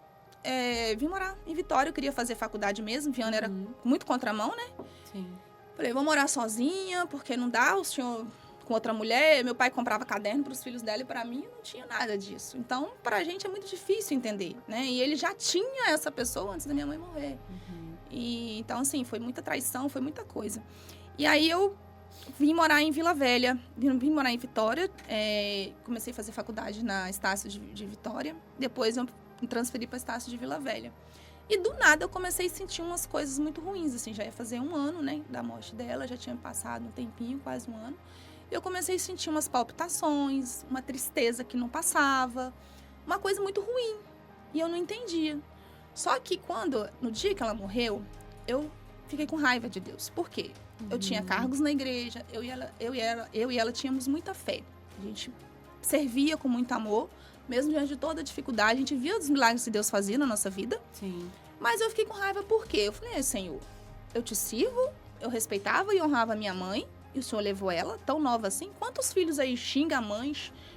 vir morar em Vitória, eu queria fazer faculdade mesmo, Viana era muito contramão, né? Sim. Falei, vou morar sozinha, porque não dá, o senhor com outra mulher. Meu pai comprava caderno para os filhos dela e para mim não tinha nada disso. Então, para a gente é muito difícil entender, né? E ele já tinha essa pessoa antes da minha mãe morrer. E, então, assim, foi muita traição, foi muita coisa. E aí eu vim morar em Vila Velha, vim morar em Vitória. Comecei a fazer faculdade na Estácio de Vitória. Depois eu me transferi para a Estácio de Vila Velha. E do nada eu comecei a sentir umas coisas muito ruins, assim, já ia fazer 1 ano, né, da morte dela, já tinha passado um tempinho, quase 1 ano. Eu comecei a sentir umas palpitações, uma tristeza que não passava, uma coisa muito ruim, e eu não entendia. Só que no dia que ela morreu, eu fiquei com raiva de Deus. Por quê? Eu tinha cargos na igreja, eu e ela tínhamos muita fé. A gente servia com muito amor, mesmo diante de toda a dificuldade, a gente via os milagres que Deus fazia na nossa vida. Sim. Mas eu fiquei com raiva por quê? Eu falei, Senhor, eu te sirvo, eu respeitava e honrava a minha mãe, e o Senhor levou ela, tão nova assim. Quantos filhos aí xinga a mãe,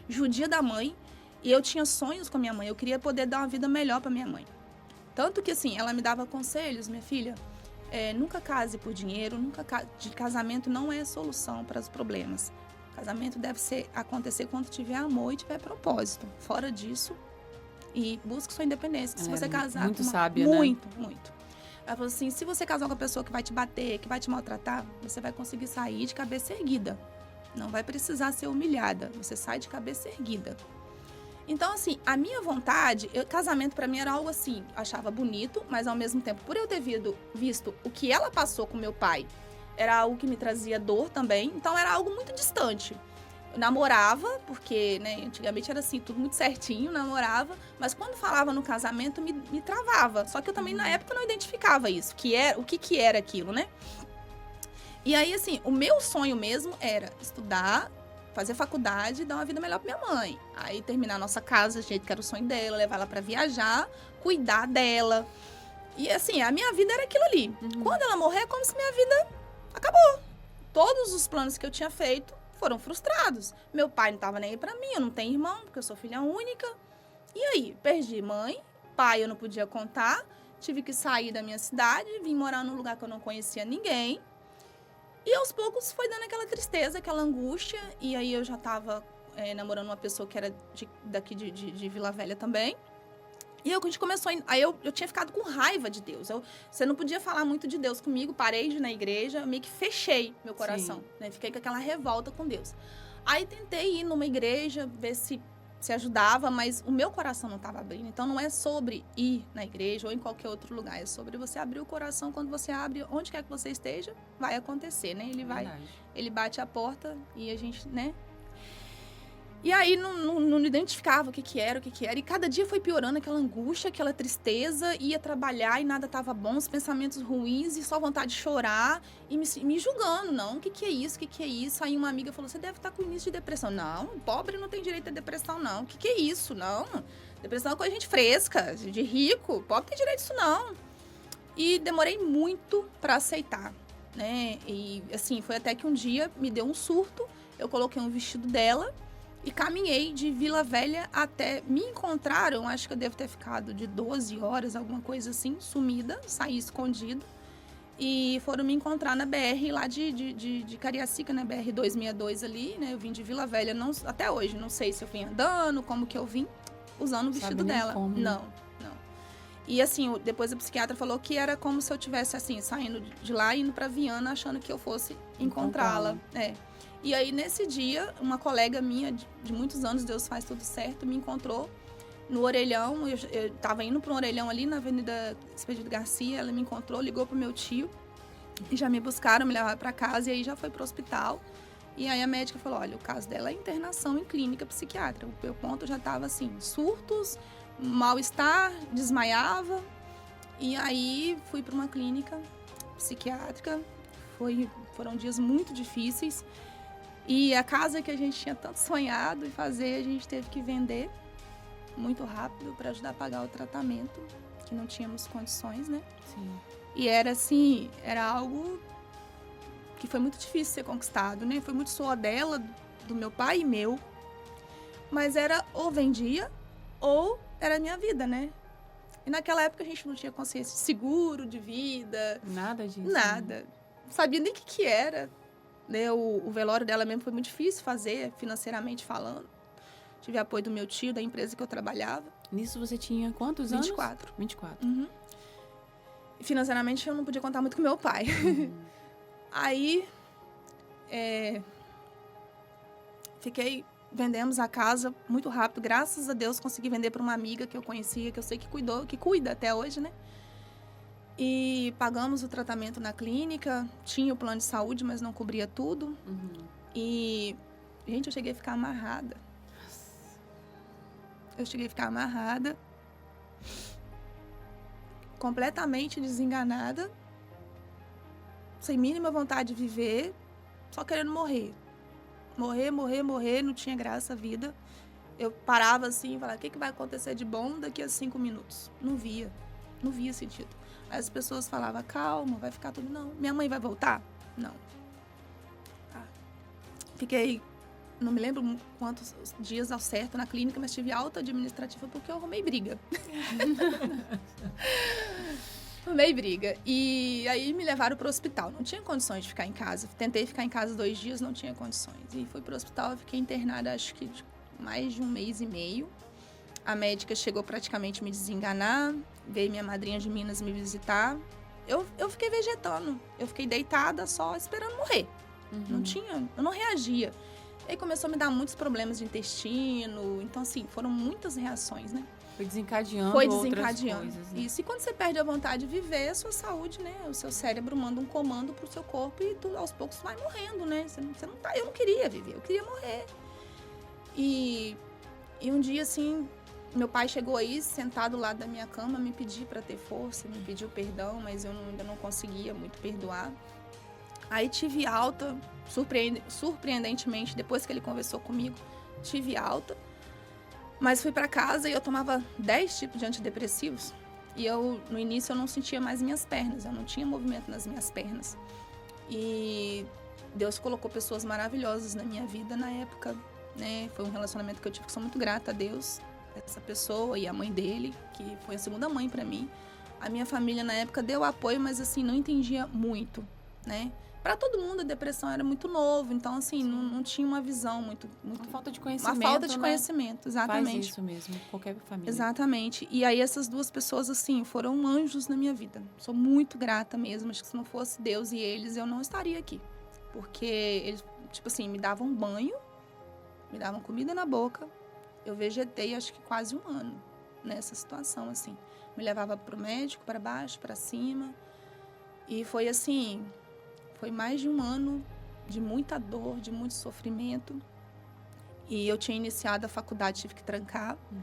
judia da mãe? E eu tinha sonhos com a minha mãe, eu queria poder dar uma vida melhor para minha mãe. Tanto que, assim, ela me dava conselhos, minha filha, nunca case por dinheiro, de casamento não é solução para os problemas. Casamento deve acontecer quando tiver amor e tiver propósito. Fora disso, e busque sua independência. Se você casar muito com uma... sábia, muito, né? Muito. Ela falou assim, se você casar com uma pessoa que vai te bater, que vai te maltratar, você vai conseguir sair de cabeça erguida. Não vai precisar ser humilhada. Você sai de cabeça erguida. Então, assim, a minha vontade... casamento, pra mim, era algo assim, eu achava bonito, mas, ao mesmo tempo, por eu ter visto o que ela passou com meu pai, era algo que me trazia dor também, então era algo muito distante. Eu namorava, porque, né, antigamente era assim, tudo muito certinho, namorava, mas quando falava no casamento, me travava. Só que eu também, na época, não identificava isso, o que era aquilo, né? E aí, assim, o meu sonho mesmo era estudar, fazer faculdade e dar uma vida melhor pra minha mãe. Aí terminar a nossa casa, do jeito que era o sonho dela, levar ela pra viajar, cuidar dela. E, assim, a minha vida era aquilo ali. Quando ela morrer, é como se minha vida... acabou. Todos os planos que eu tinha feito foram frustrados. Meu pai não estava nem aí pra mim, eu não tenho irmão, porque eu sou filha única. E aí, perdi mãe, pai eu não podia contar, tive que sair da minha cidade, vim morar num lugar que eu não conhecia ninguém. E aos poucos foi dando aquela tristeza, aquela angústia, e aí eu já estava namorando uma pessoa que era daqui de Vila Velha também. E a gente começou... Aí eu tinha ficado com raiva de Deus. Você não podia falar muito de Deus comigo. Parei de ir na igreja. Meio que fechei meu coração. Né? Fiquei com aquela revolta com Deus. Aí tentei ir numa igreja, ver se ajudava. Mas o meu coração não estava abrindo. Então não é sobre ir na igreja ou em qualquer outro lugar. É sobre você abrir o coração. Quando você abre, onde quer que você esteja, vai acontecer, né? Ele bate a porta e a gente, né? E aí não identificava o que era. E cada dia foi piorando aquela angústia, aquela tristeza. Ia trabalhar e nada estava bom, os pensamentos ruins e só vontade de chorar. E me julgando, não, o que é isso, o que é isso? Aí uma amiga falou, você deve estar com início de depressão. Não, pobre não tem direito a depressão, não. O que é isso? Não, depressão é coisa de gente fresca, de rico. Pobre tem direito a isso, não. E demorei muito para aceitar. né? E, assim, foi até que um dia me deu um surto, eu coloquei um vestido dela e caminhei de Vila Velha até... Me encontraram, acho que eu devo ter ficado de 12 horas, alguma coisa assim, sumida, saí escondida. E foram me encontrar na BR lá de Cariacica, na BR 262 ali, né? Eu vim de Vila Velha, não, até hoje, não sei se eu vim andando, como que eu vim, usando o vestido dela. Como, né? Não. E assim, depois a psiquiatra falou que era como se eu tivesse assim, saindo de lá e indo pra Viana, achando que eu fosse encontrá-la. E aí, nesse dia, uma colega minha de muitos anos, Deus faz tudo certo, me encontrou no Orelhão. Eu tava indo para um Orelhão ali na Avenida Expedito Garcia. Ela me encontrou, ligou pro meu tio e já me buscaram, me levaram para casa e aí já foi pro hospital. E aí a médica falou, olha, o caso dela é internação em clínica psiquiátrica. O meu ponto já tava assim, surtos, mal-estar, desmaiava. E aí fui para uma clínica psiquiátrica. Foram dias muito difíceis. E a casa que a gente tinha tanto sonhado em fazer, a gente teve que vender muito rápido para ajudar a pagar o tratamento, que não tínhamos condições, né? Sim. E era assim, era algo que foi muito difícil ser conquistado, né? Foi muito suor dela, do meu pai e meu. Mas era ou vendia ou era a minha vida, né? E naquela época a gente não tinha consciência de seguro, de vida. Nada disso. Nada. Né? Não sabia nem o que era. Né? O velório dela mesmo foi muito difícil fazer, financeiramente falando. Tive apoio do meu tio, da empresa que eu trabalhava. Nisso você tinha quantos anos? 24. 24. Uhum. E financeiramente eu não podia contar muito com meu pai. Aí, vendemos a casa muito rápido. Graças a Deus consegui vender para uma amiga que eu conhecia, que eu sei que cuida até hoje, né? E pagamos o tratamento na clínica. Tinha o plano de saúde, mas não cobria tudo. Uhum. E, gente, eu cheguei a ficar amarrada. Completamente desenganada, sem mínima vontade de viver, só querendo morrer. Morrer, não tinha graça a vida. Eu parava assim e falava, o que vai acontecer de bom daqui a 5 minutos? Não via sentido. Aí as pessoas falavam, calma, vai ficar tudo... Não, minha mãe vai voltar? Não. Fiquei... Não me lembro quantos dias ao certo na clínica, mas tive alta administrativa porque eu arrumei briga. E aí me levaram para o hospital. Não tinha condições de ficar em casa. Tentei ficar em casa 2 dias, não tinha condições. E fui para o hospital, eu fiquei internada acho que mais de 1 mês e meio. A médica chegou praticamente a me desenganar. Veio minha madrinha de Minas me visitar. Eu fiquei vegetando. Eu fiquei deitada só esperando morrer. Uhum. Eu não reagia. Aí começou a me dar muitos problemas de intestino. Então, assim, foram muitas reações, né? Foi desencadeando. Outras coisas, né? Isso. E quando você perde a vontade de viver, a sua saúde, né? O seu cérebro manda um comando pro seu corpo e tu, aos poucos, vai morrendo, né? Eu não queria viver, eu queria morrer. E um dia, assim, meu pai chegou aí, sentado lá da minha cama, me pediu para ter força, me pediu perdão, mas eu ainda não conseguia muito perdoar. Aí tive alta, surpreendentemente, depois que ele conversou comigo, tive alta. Mas fui para casa e eu tomava 10 tipos de antidepressivos. E no início, eu não sentia mais minhas pernas, eu não tinha movimento nas minhas pernas. E Deus colocou pessoas maravilhosas na minha vida na época, né? Foi um relacionamento que eu tive que sou muito grata a Deus, essa pessoa e a mãe dele, que foi a segunda mãe para mim. A minha família na época deu apoio, mas assim, não entendia muito, né? Para todo mundo, a depressão era muito novo, então, assim, não tinha uma visão muito... Uma falta de conhecimento, Uma falta de conhecimento, exatamente. Faz isso mesmo, qualquer família. Exatamente. E aí, essas 2 pessoas, assim, foram anjos na minha vida. Sou muito grata mesmo. Acho que se não fosse Deus e eles, eu não estaria aqui. Porque eles, tipo assim, me davam banho, me davam comida na boca. Eu vegetei, acho que quase 1 ano nessa situação, assim. Me levava pro médico, para baixo, para cima. E foi assim... Foi mais de 1 ano de muita dor, de muito sofrimento. E eu tinha iniciado a faculdade, tive que trancar. Uhum.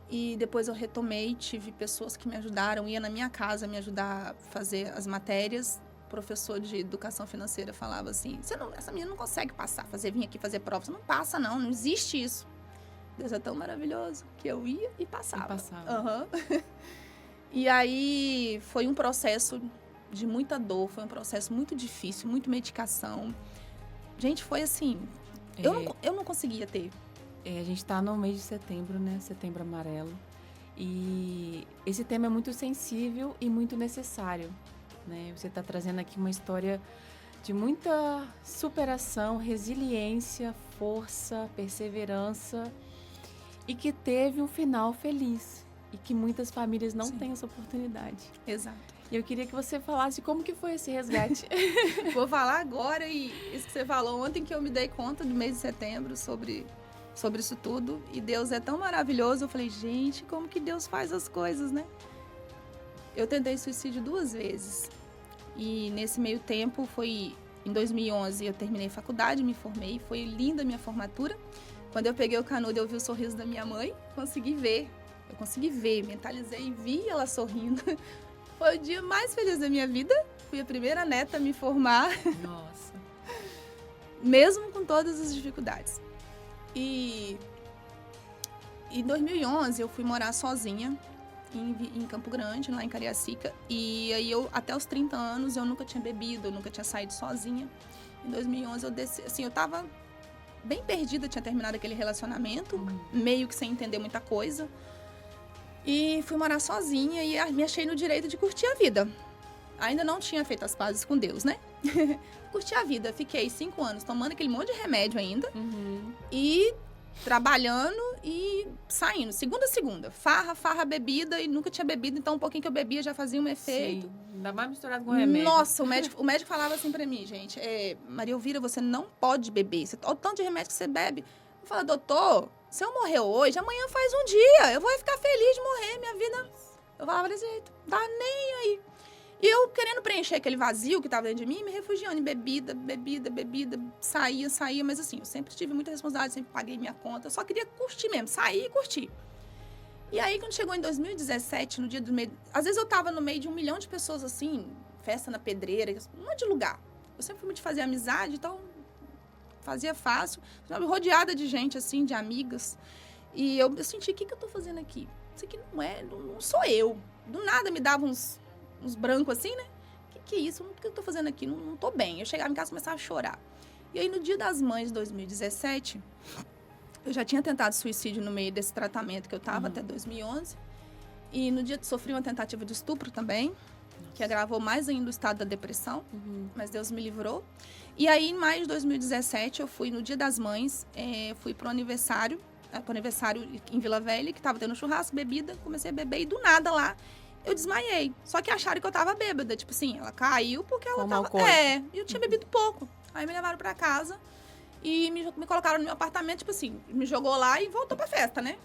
E depois eu retomei, tive pessoas que me ajudaram. Ia na minha casa me ajudar a fazer as matérias. O professor de educação financeira falava assim, essa menina não consegue passar, vir aqui fazer prova. Você não passa, não existe isso. Deus é tão maravilhoso que eu ia e passava. Uhum. E aí foi um processo de muita dor, foi um processo muito difícil, muita medicação. Gente, foi assim, eu não conseguia ter. A gente está no mês de setembro, né? Setembro Amarelo. E esse tema é muito sensível e muito necessário, né? Você está trazendo aqui uma história de muita superação, resiliência, força, perseverança e que teve um final feliz e que muitas famílias não têm essa oportunidade. Exato. E eu queria que você falasse como que foi esse resgate. Vou falar agora, e isso que você falou ontem, que eu me dei conta do mês de setembro sobre isso tudo. E Deus é tão maravilhoso. Eu falei, gente, como que Deus faz as coisas, né? Eu tentei suicídio 2 vezes. E nesse meio tempo, foi em 2011, eu terminei faculdade, me formei. Foi linda a minha formatura. Quando eu peguei o canudo, eu vi o sorriso da minha mãe. Consegui ver, mentalizei e vi ela sorrindo. Foi o dia mais feliz da minha vida. Fui a primeira neta a me formar. Nossa. Mesmo com todas as dificuldades. E em 2011 eu fui morar sozinha em Campo Grande, lá em Cariacica. E aí até os 30 anos eu nunca tinha bebido, eu nunca tinha saído sozinha. Em 2011 eu desci, assim, eu tava bem perdida, tinha terminado aquele relacionamento, meio que sem entender muita coisa. E fui morar sozinha e me achei no direito de curtir a vida. Ainda não tinha feito as pazes com Deus, né? Curti a vida. Fiquei 5 anos tomando aquele monte de remédio ainda. E trabalhando e saindo. Segunda a segunda. Farra, bebida. E nunca tinha bebido. Então, um pouquinho que eu bebia já fazia um efeito. Sim, ainda mais misturado com remédio. Nossa, o médico falava assim pra mim, gente. Maria Elvira, você não pode beber. Olha o tanto de remédio que você bebe. Eu falo, doutor, se eu morrer hoje, amanhã faz um dia. Eu vou ficar feliz de morrer. Minha vida... Eu falava desse jeito. Tá nem aí. E eu querendo preencher aquele vazio que estava dentro de mim, me refugiando em bebida, saía. Mas assim, eu sempre tive muita responsabilidade, sempre paguei minha conta. Eu só queria curtir mesmo, sair e curtir. E aí, quando chegou em 2017, no dia do meio... Às vezes eu tava no meio de 1 milhão de pessoas, assim, festa na pedreira, um monte de lugar. Eu sempre fui muito de fazer amizade, então fazia fácil. Sabe, rodeada de gente, assim, de amigas. E eu senti, o que eu tô fazendo aqui? Isso aqui não sou eu. Do nada me dava uns brancos assim, né? Que é isso? O que eu tô fazendo aqui? Não tô bem. Eu chegava em casa e começava a chorar. E aí, no Dia das Mães de 2017, eu já tinha tentado suicídio no meio desse tratamento que eu tava até 2011. E no dia sofri uma tentativa de estupro também, que agravou mais ainda o estado da depressão. Mas Deus me livrou. E aí, em maio de 2017, eu fui no Dia das Mães, fui pro aniversário em Vila Velha, que tava tendo churrasco, bebida. Comecei a beber e do nada lá, eu desmaiei. Só que acharam que eu tava bêbada. Tipo assim, ela caiu porque ela tava... E eu tinha bebido pouco. Aí me levaram pra casa e me colocaram no meu apartamento, tipo assim, me jogou lá e voltou pra festa, né?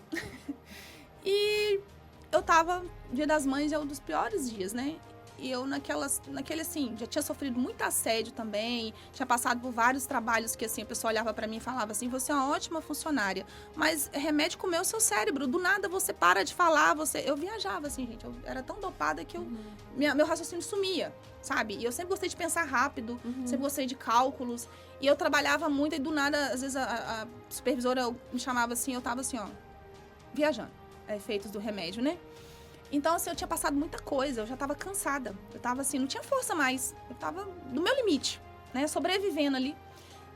E eu tava... Dia das Mães é um dos piores dias, né? E eu naquele assim, já tinha sofrido muito assédio também, tinha passado por vários trabalhos que assim, a pessoa olhava pra mim e falava assim, você é uma ótima funcionária, mas remédio comeu o seu cérebro, do nada você para de falar, eu viajava assim, gente, eu era tão dopada que meu raciocínio sumia, sabe? E eu sempre gostei de pensar rápido, sempre gostei de cálculos, e eu trabalhava muito e do nada, às vezes a supervisora me chamava assim, eu tava assim, ó, viajando, efeitos do remédio, né? Então, assim, eu tinha passado muita coisa, eu já tava cansada. Eu tava assim, não tinha força mais. Eu tava no meu limite, né? Sobrevivendo ali.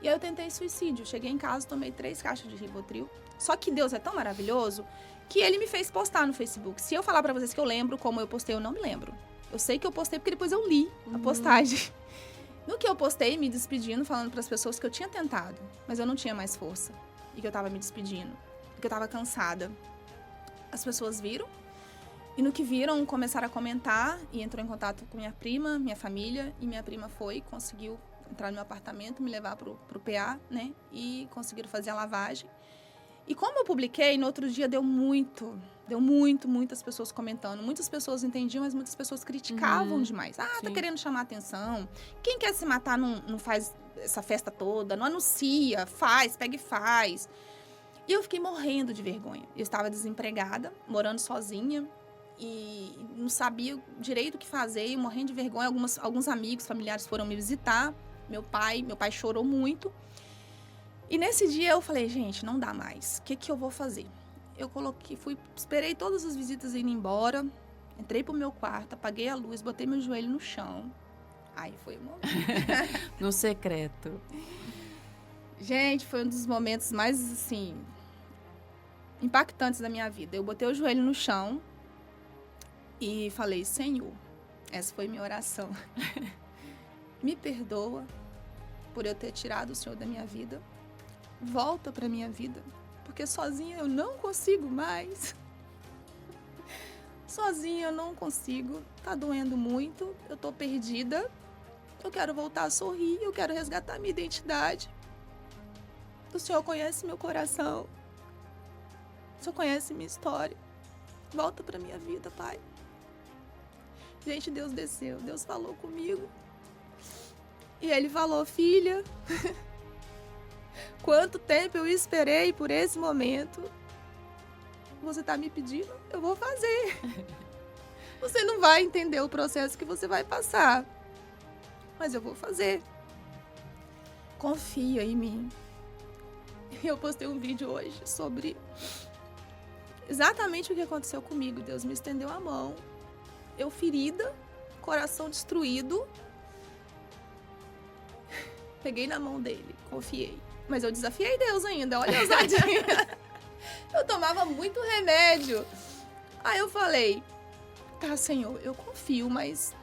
E aí eu tentei suicídio. Cheguei em casa, tomei 3 caixas de Rivotril. Só que Deus é tão maravilhoso que ele me fez postar no Facebook. Se eu falar pra vocês que eu lembro como eu postei, eu não me lembro. Eu sei que eu postei porque depois eu li a postagem. No que eu postei, me despedindo, falando pras pessoas que eu tinha tentado, mas eu não tinha mais força. E que eu tava me despedindo. Que eu tava cansada. As pessoas viram. E no que viram, começaram a comentar e entrou em contato com minha prima, minha família. E minha prima conseguiu entrar no meu apartamento, me levar pro PA, né? E conseguiram fazer a lavagem. E como eu publiquei, no outro dia deu muitas pessoas comentando. Muitas pessoas entendiam, mas muitas pessoas criticavam demais. Ah, tá querendo chamar atenção. Quem quer se matar não faz essa festa toda, não anuncia, pega e faz. E eu fiquei morrendo de vergonha. Eu estava desempregada, morando sozinha. E não sabia direito o que fazer, e morrendo de vergonha. Alguns amigos, familiares foram me visitar. Meu pai chorou muito. E nesse dia eu falei, gente, não dá mais. O que eu vou fazer? Eu esperei todas as visitas indo embora. Entrei pro meu quarto, apaguei a luz, botei meu joelho no chão. Aí foi o momento. No secreto. Gente, foi um dos momentos mais, assim, impactantes da minha vida. Eu botei o joelho no chão e falei, Senhor, essa foi minha oração. Me perdoa por eu ter tirado o Senhor da minha vida. Volta para minha vida, porque sozinha eu não consigo mais. Sozinha eu não consigo. Tá doendo muito, eu tô perdida. Eu quero voltar a sorrir, eu quero resgatar minha identidade. O Senhor conhece meu coração. O Senhor conhece minha história. Volta pra minha vida, Pai. Gente, Deus desceu. Deus falou comigo. E Ele falou, filha, quanto tempo eu esperei por esse momento. Você tá me pedindo? Eu vou fazer. Você não vai entender o processo que você vai passar. Mas eu vou fazer. Confia em mim. Eu postei um vídeo hoje sobre exatamente o que aconteceu comigo. Deus me estendeu a mão. Eu ferida, coração destruído. Peguei na mão dele, confiei. Mas eu desafiei Deus ainda, olha a ousadia. Eu tomava muito remédio. Aí eu falei, tá, Senhor, eu confio, mas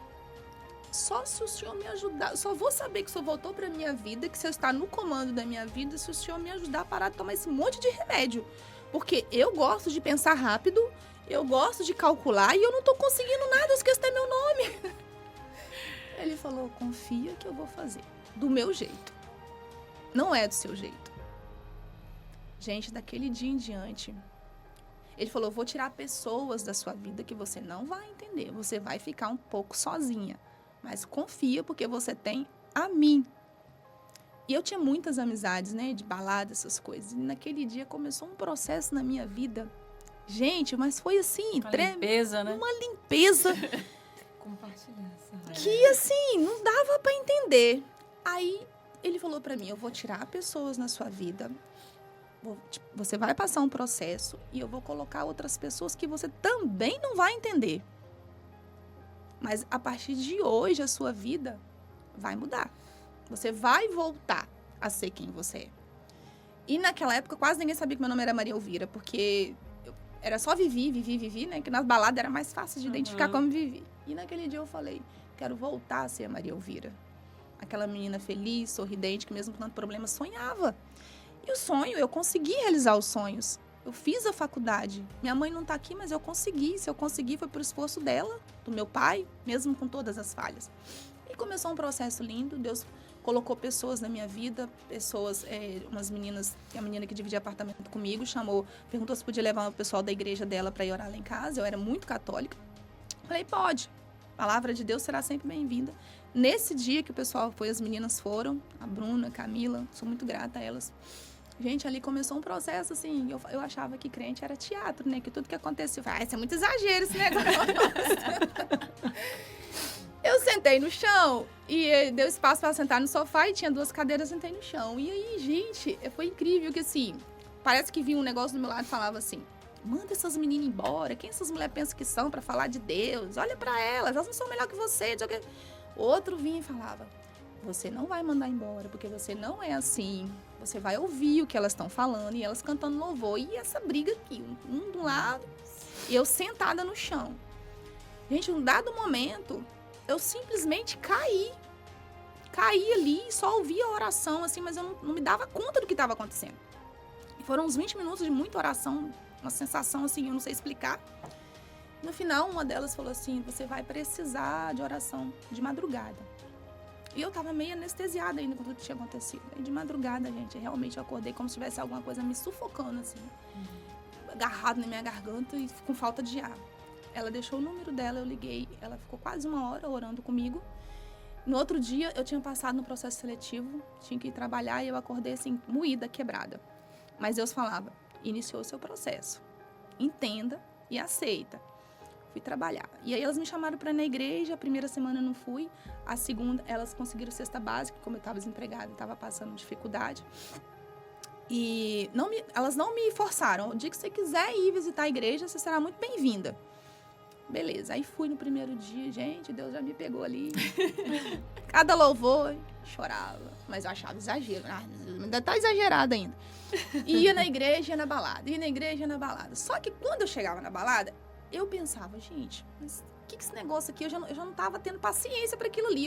só se o Senhor me ajudar. Só vou saber que o Senhor voltou pra minha vida, que o Senhor está no comando da minha vida, se o Senhor me ajudar a parar de tomar esse monte de remédio. Porque eu gosto de pensar rápido, eu gosto de calcular e eu não tô conseguindo nada, eu esqueci até meu nome. Ele falou, confia que eu vou fazer. Do meu jeito. Não é do seu jeito. Gente, daquele dia em diante, ele falou, vou tirar pessoas da sua vida que você não vai entender. Você vai ficar um pouco sozinha. Mas confia, porque você tem a mim. E eu tinha muitas amizades, né? De balada, essas coisas. E naquele dia começou um processo na minha vida. Gente, mas foi assim... Uma limpeza, né? Uma limpeza... Compartilhar essa que, assim, não dava pra entender. Aí, ele falou pra mim, eu vou tirar pessoas na sua vida. Você vai passar um processo e eu vou colocar outras pessoas que você também não vai entender. Mas a partir de hoje, a sua vida vai mudar. Você vai voltar a ser quem você é. E naquela época, quase ninguém sabia que meu nome era Maria Elvira, porque era só Vivi, né? Que nas baladas era mais fácil de identificar como Vivi. E naquele dia eu falei, quero voltar a ser a Maria Elvira. Aquela menina feliz, sorridente, que mesmo com tanto problema sonhava. E o sonho, eu consegui realizar os sonhos. Eu fiz a faculdade. Minha mãe não tá aqui, mas eu consegui. Se eu consegui, foi por esforço dela, do meu pai, mesmo com todas as falhas. E começou um processo lindo. Deus colocou pessoas na minha vida, pessoas, umas meninas, a menina que dividia apartamento comigo, perguntou se podia levar o pessoal da igreja dela para ir orar lá em casa. Eu era muito católica. Falei, pode. A palavra de Deus será sempre bem-vinda. Nesse dia que o pessoal foi, as meninas foram, a Bruna, a Camila, sou muito grata a elas. Gente, ali começou um processo, assim, eu achava que crente era teatro, né? Que tudo que acontecia, eu falei, isso é muito exagero esse negócio. Eu sentei no chão e deu espaço para sentar no sofá e tinha 2 cadeiras, sentei no chão. E aí, gente, foi incrível que, assim, parece que vinha um negócio do meu lado e falava assim, manda essas meninas embora, quem essas mulheres pensam que são para falar de Deus? Olha para elas não são melhor que você. Outro vinha e falava, você não vai mandar embora, porque você não é assim. Você vai ouvir o que elas estão falando e elas cantando louvor. E essa briga aqui, um do lado e eu sentada no chão. Gente, num dado momento, eu simplesmente caí. Caí ali e só ouvia a oração, assim, mas eu não me dava conta do que estava acontecendo. E foram uns 20 minutos de muita oração, uma sensação assim, eu não sei explicar. No final, uma delas falou assim, você vai precisar de oração de madrugada. E eu tava meio anestesiada ainda com tudo que tinha acontecido. E de madrugada, gente, realmente eu acordei como se tivesse alguma coisa me sufocando, assim. Agarrado na minha garganta e com falta de ar. Ela deixou o número dela, eu liguei. Ela ficou quase 1 hora orando comigo. No outro dia, eu tinha passado no processo seletivo, tinha que ir trabalhar e eu acordei, assim, moída, quebrada. Mas Deus falava, iniciou o seu processo. Entenda e aceita. Fui trabalhar. E aí elas me chamaram para ir na igreja, a primeira semana eu não fui, a segunda elas conseguiram cesta básica, como eu estava desempregada e estava passando dificuldade. E elas não me forçaram. O dia que você quiser ir visitar a igreja, você será muito bem-vinda. Beleza. Aí fui no primeiro dia, gente, Deus já me pegou ali. Cada louvor, chorava. Mas eu achava exagero. Ainda tá exagerado ainda. Ia na igreja, ia na balada. Ia na igreja, ia na balada. Só que quando eu chegava na balada, eu pensava, gente, mas o que esse negócio aqui? Eu já não tava tendo paciência para aquilo ali.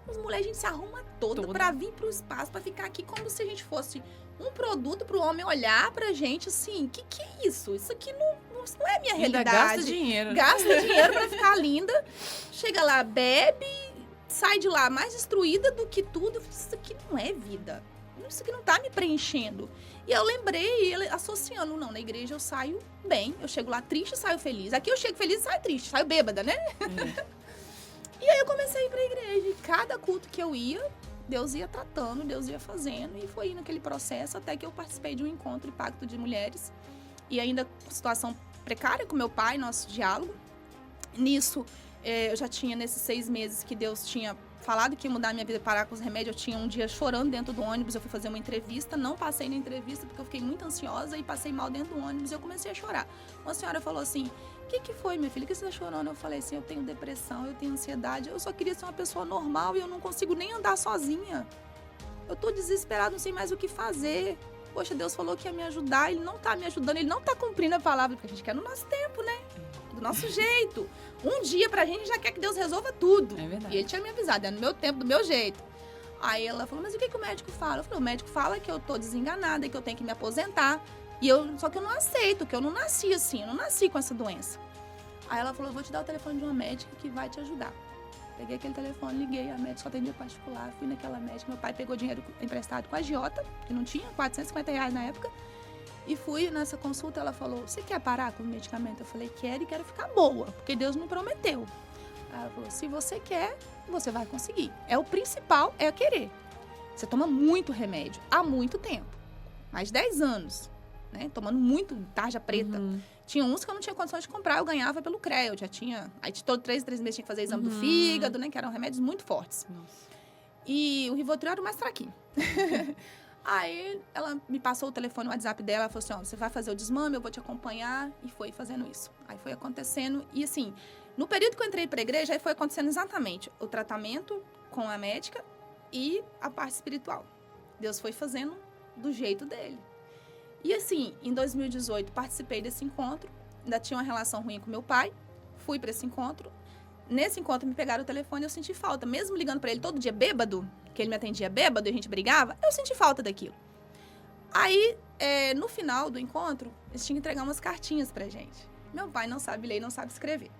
As mulheres, a gente se arruma toda para vir pro espaço, para ficar aqui como se a gente fosse um produto pro homem olhar pra gente assim, que é isso? Isso aqui não é minha realidade. Gasta dinheiro. Gasta dinheiro pra ficar linda. Chega lá, bebe, sai de lá mais destruída do que tudo. Isso aqui não é vida. Isso aqui não tá me preenchendo. E eu lembrei, ele associando, não, na igreja eu saio bem, eu chego lá triste e saio feliz. Aqui eu chego feliz e saio triste, saio bêbada, né? E aí eu comecei a ir pra igreja. E cada culto que eu ia, Deus ia tratando, Deus ia fazendo. E foi indo naquele processo até que eu participei de um encontro de pacto de mulheres. E ainda situação precária com meu pai, nosso diálogo. Nisso, eu já tinha, nesses 6 meses que Deus tinha falado que ia mudar minha vida, parar com os remédios, eu tinha um dia chorando dentro do ônibus, eu fui fazer uma entrevista, não passei na entrevista porque eu fiquei muito ansiosa e passei mal dentro do ônibus e eu comecei a chorar. Uma senhora falou assim, o que foi, minha filha? O que você tá chorando? Eu falei assim, eu tenho depressão, eu tenho ansiedade, eu só queria ser uma pessoa normal e eu não consigo nem andar sozinha. Eu tô desesperada, não sei mais o que fazer. Poxa, Deus falou que ia me ajudar, Ele não tá me ajudando, Ele não tá cumprindo a palavra, porque a gente quer no nosso tempo, né? Do nosso jeito. Um dia pra gente já quer que Deus resolva tudo. É verdade. E Ele tinha me avisado, é no meu tempo, do meu jeito. Aí ela falou, mas o que o médico fala? Eu falei, o médico fala que eu tô desenganada, que eu tenho que me aposentar. Só que eu não aceito, que eu não nasci assim, eu não nasci com essa doença. Aí ela falou, eu vou te dar o telefone de uma médica que vai te ajudar. Peguei aquele telefone, liguei, a médica só atendia particular, fui naquela médica, meu pai pegou dinheiro emprestado com a agiota, que não tinha, R$450 na época, e fui nessa consulta, ela falou, você quer parar com o medicamento? Eu falei, quero e quero ficar boa, porque Deus me prometeu. Aí ela falou, se você quer, você vai conseguir. O principal é querer. Você toma muito remédio, há muito tempo, mais de 10 anos, né, tomando muito tarja preta. Tinha uns que eu não tinha condições de comprar, eu ganhava pelo CREA, eu já tinha... Aí todo 3 meses tinha que fazer exame do fígado, né? Que eram remédios muito fortes. Nossa. E o Rivotril era o mais fraquinho. Aí ela me passou o telefone, o WhatsApp dela, ela falou assim, ó, você vai fazer o desmame, eu vou te acompanhar. E foi fazendo isso. Aí foi acontecendo. E assim, no período que eu entrei pra igreja, aí foi acontecendo exatamente o tratamento com a médica e a parte espiritual. Deus foi fazendo do jeito dele. E assim, em 2018, participei desse encontro, ainda tinha uma relação ruim com meu pai, fui para esse encontro. Nesse encontro, me pegaram o telefone e eu senti falta. Mesmo ligando para ele todo dia bêbado, que ele me atendia bêbado e a gente brigava, eu senti falta daquilo. Aí, no final do encontro, eles tinham que entregar umas cartinhas pra gente. Meu pai não sabe ler, não sabe escrever.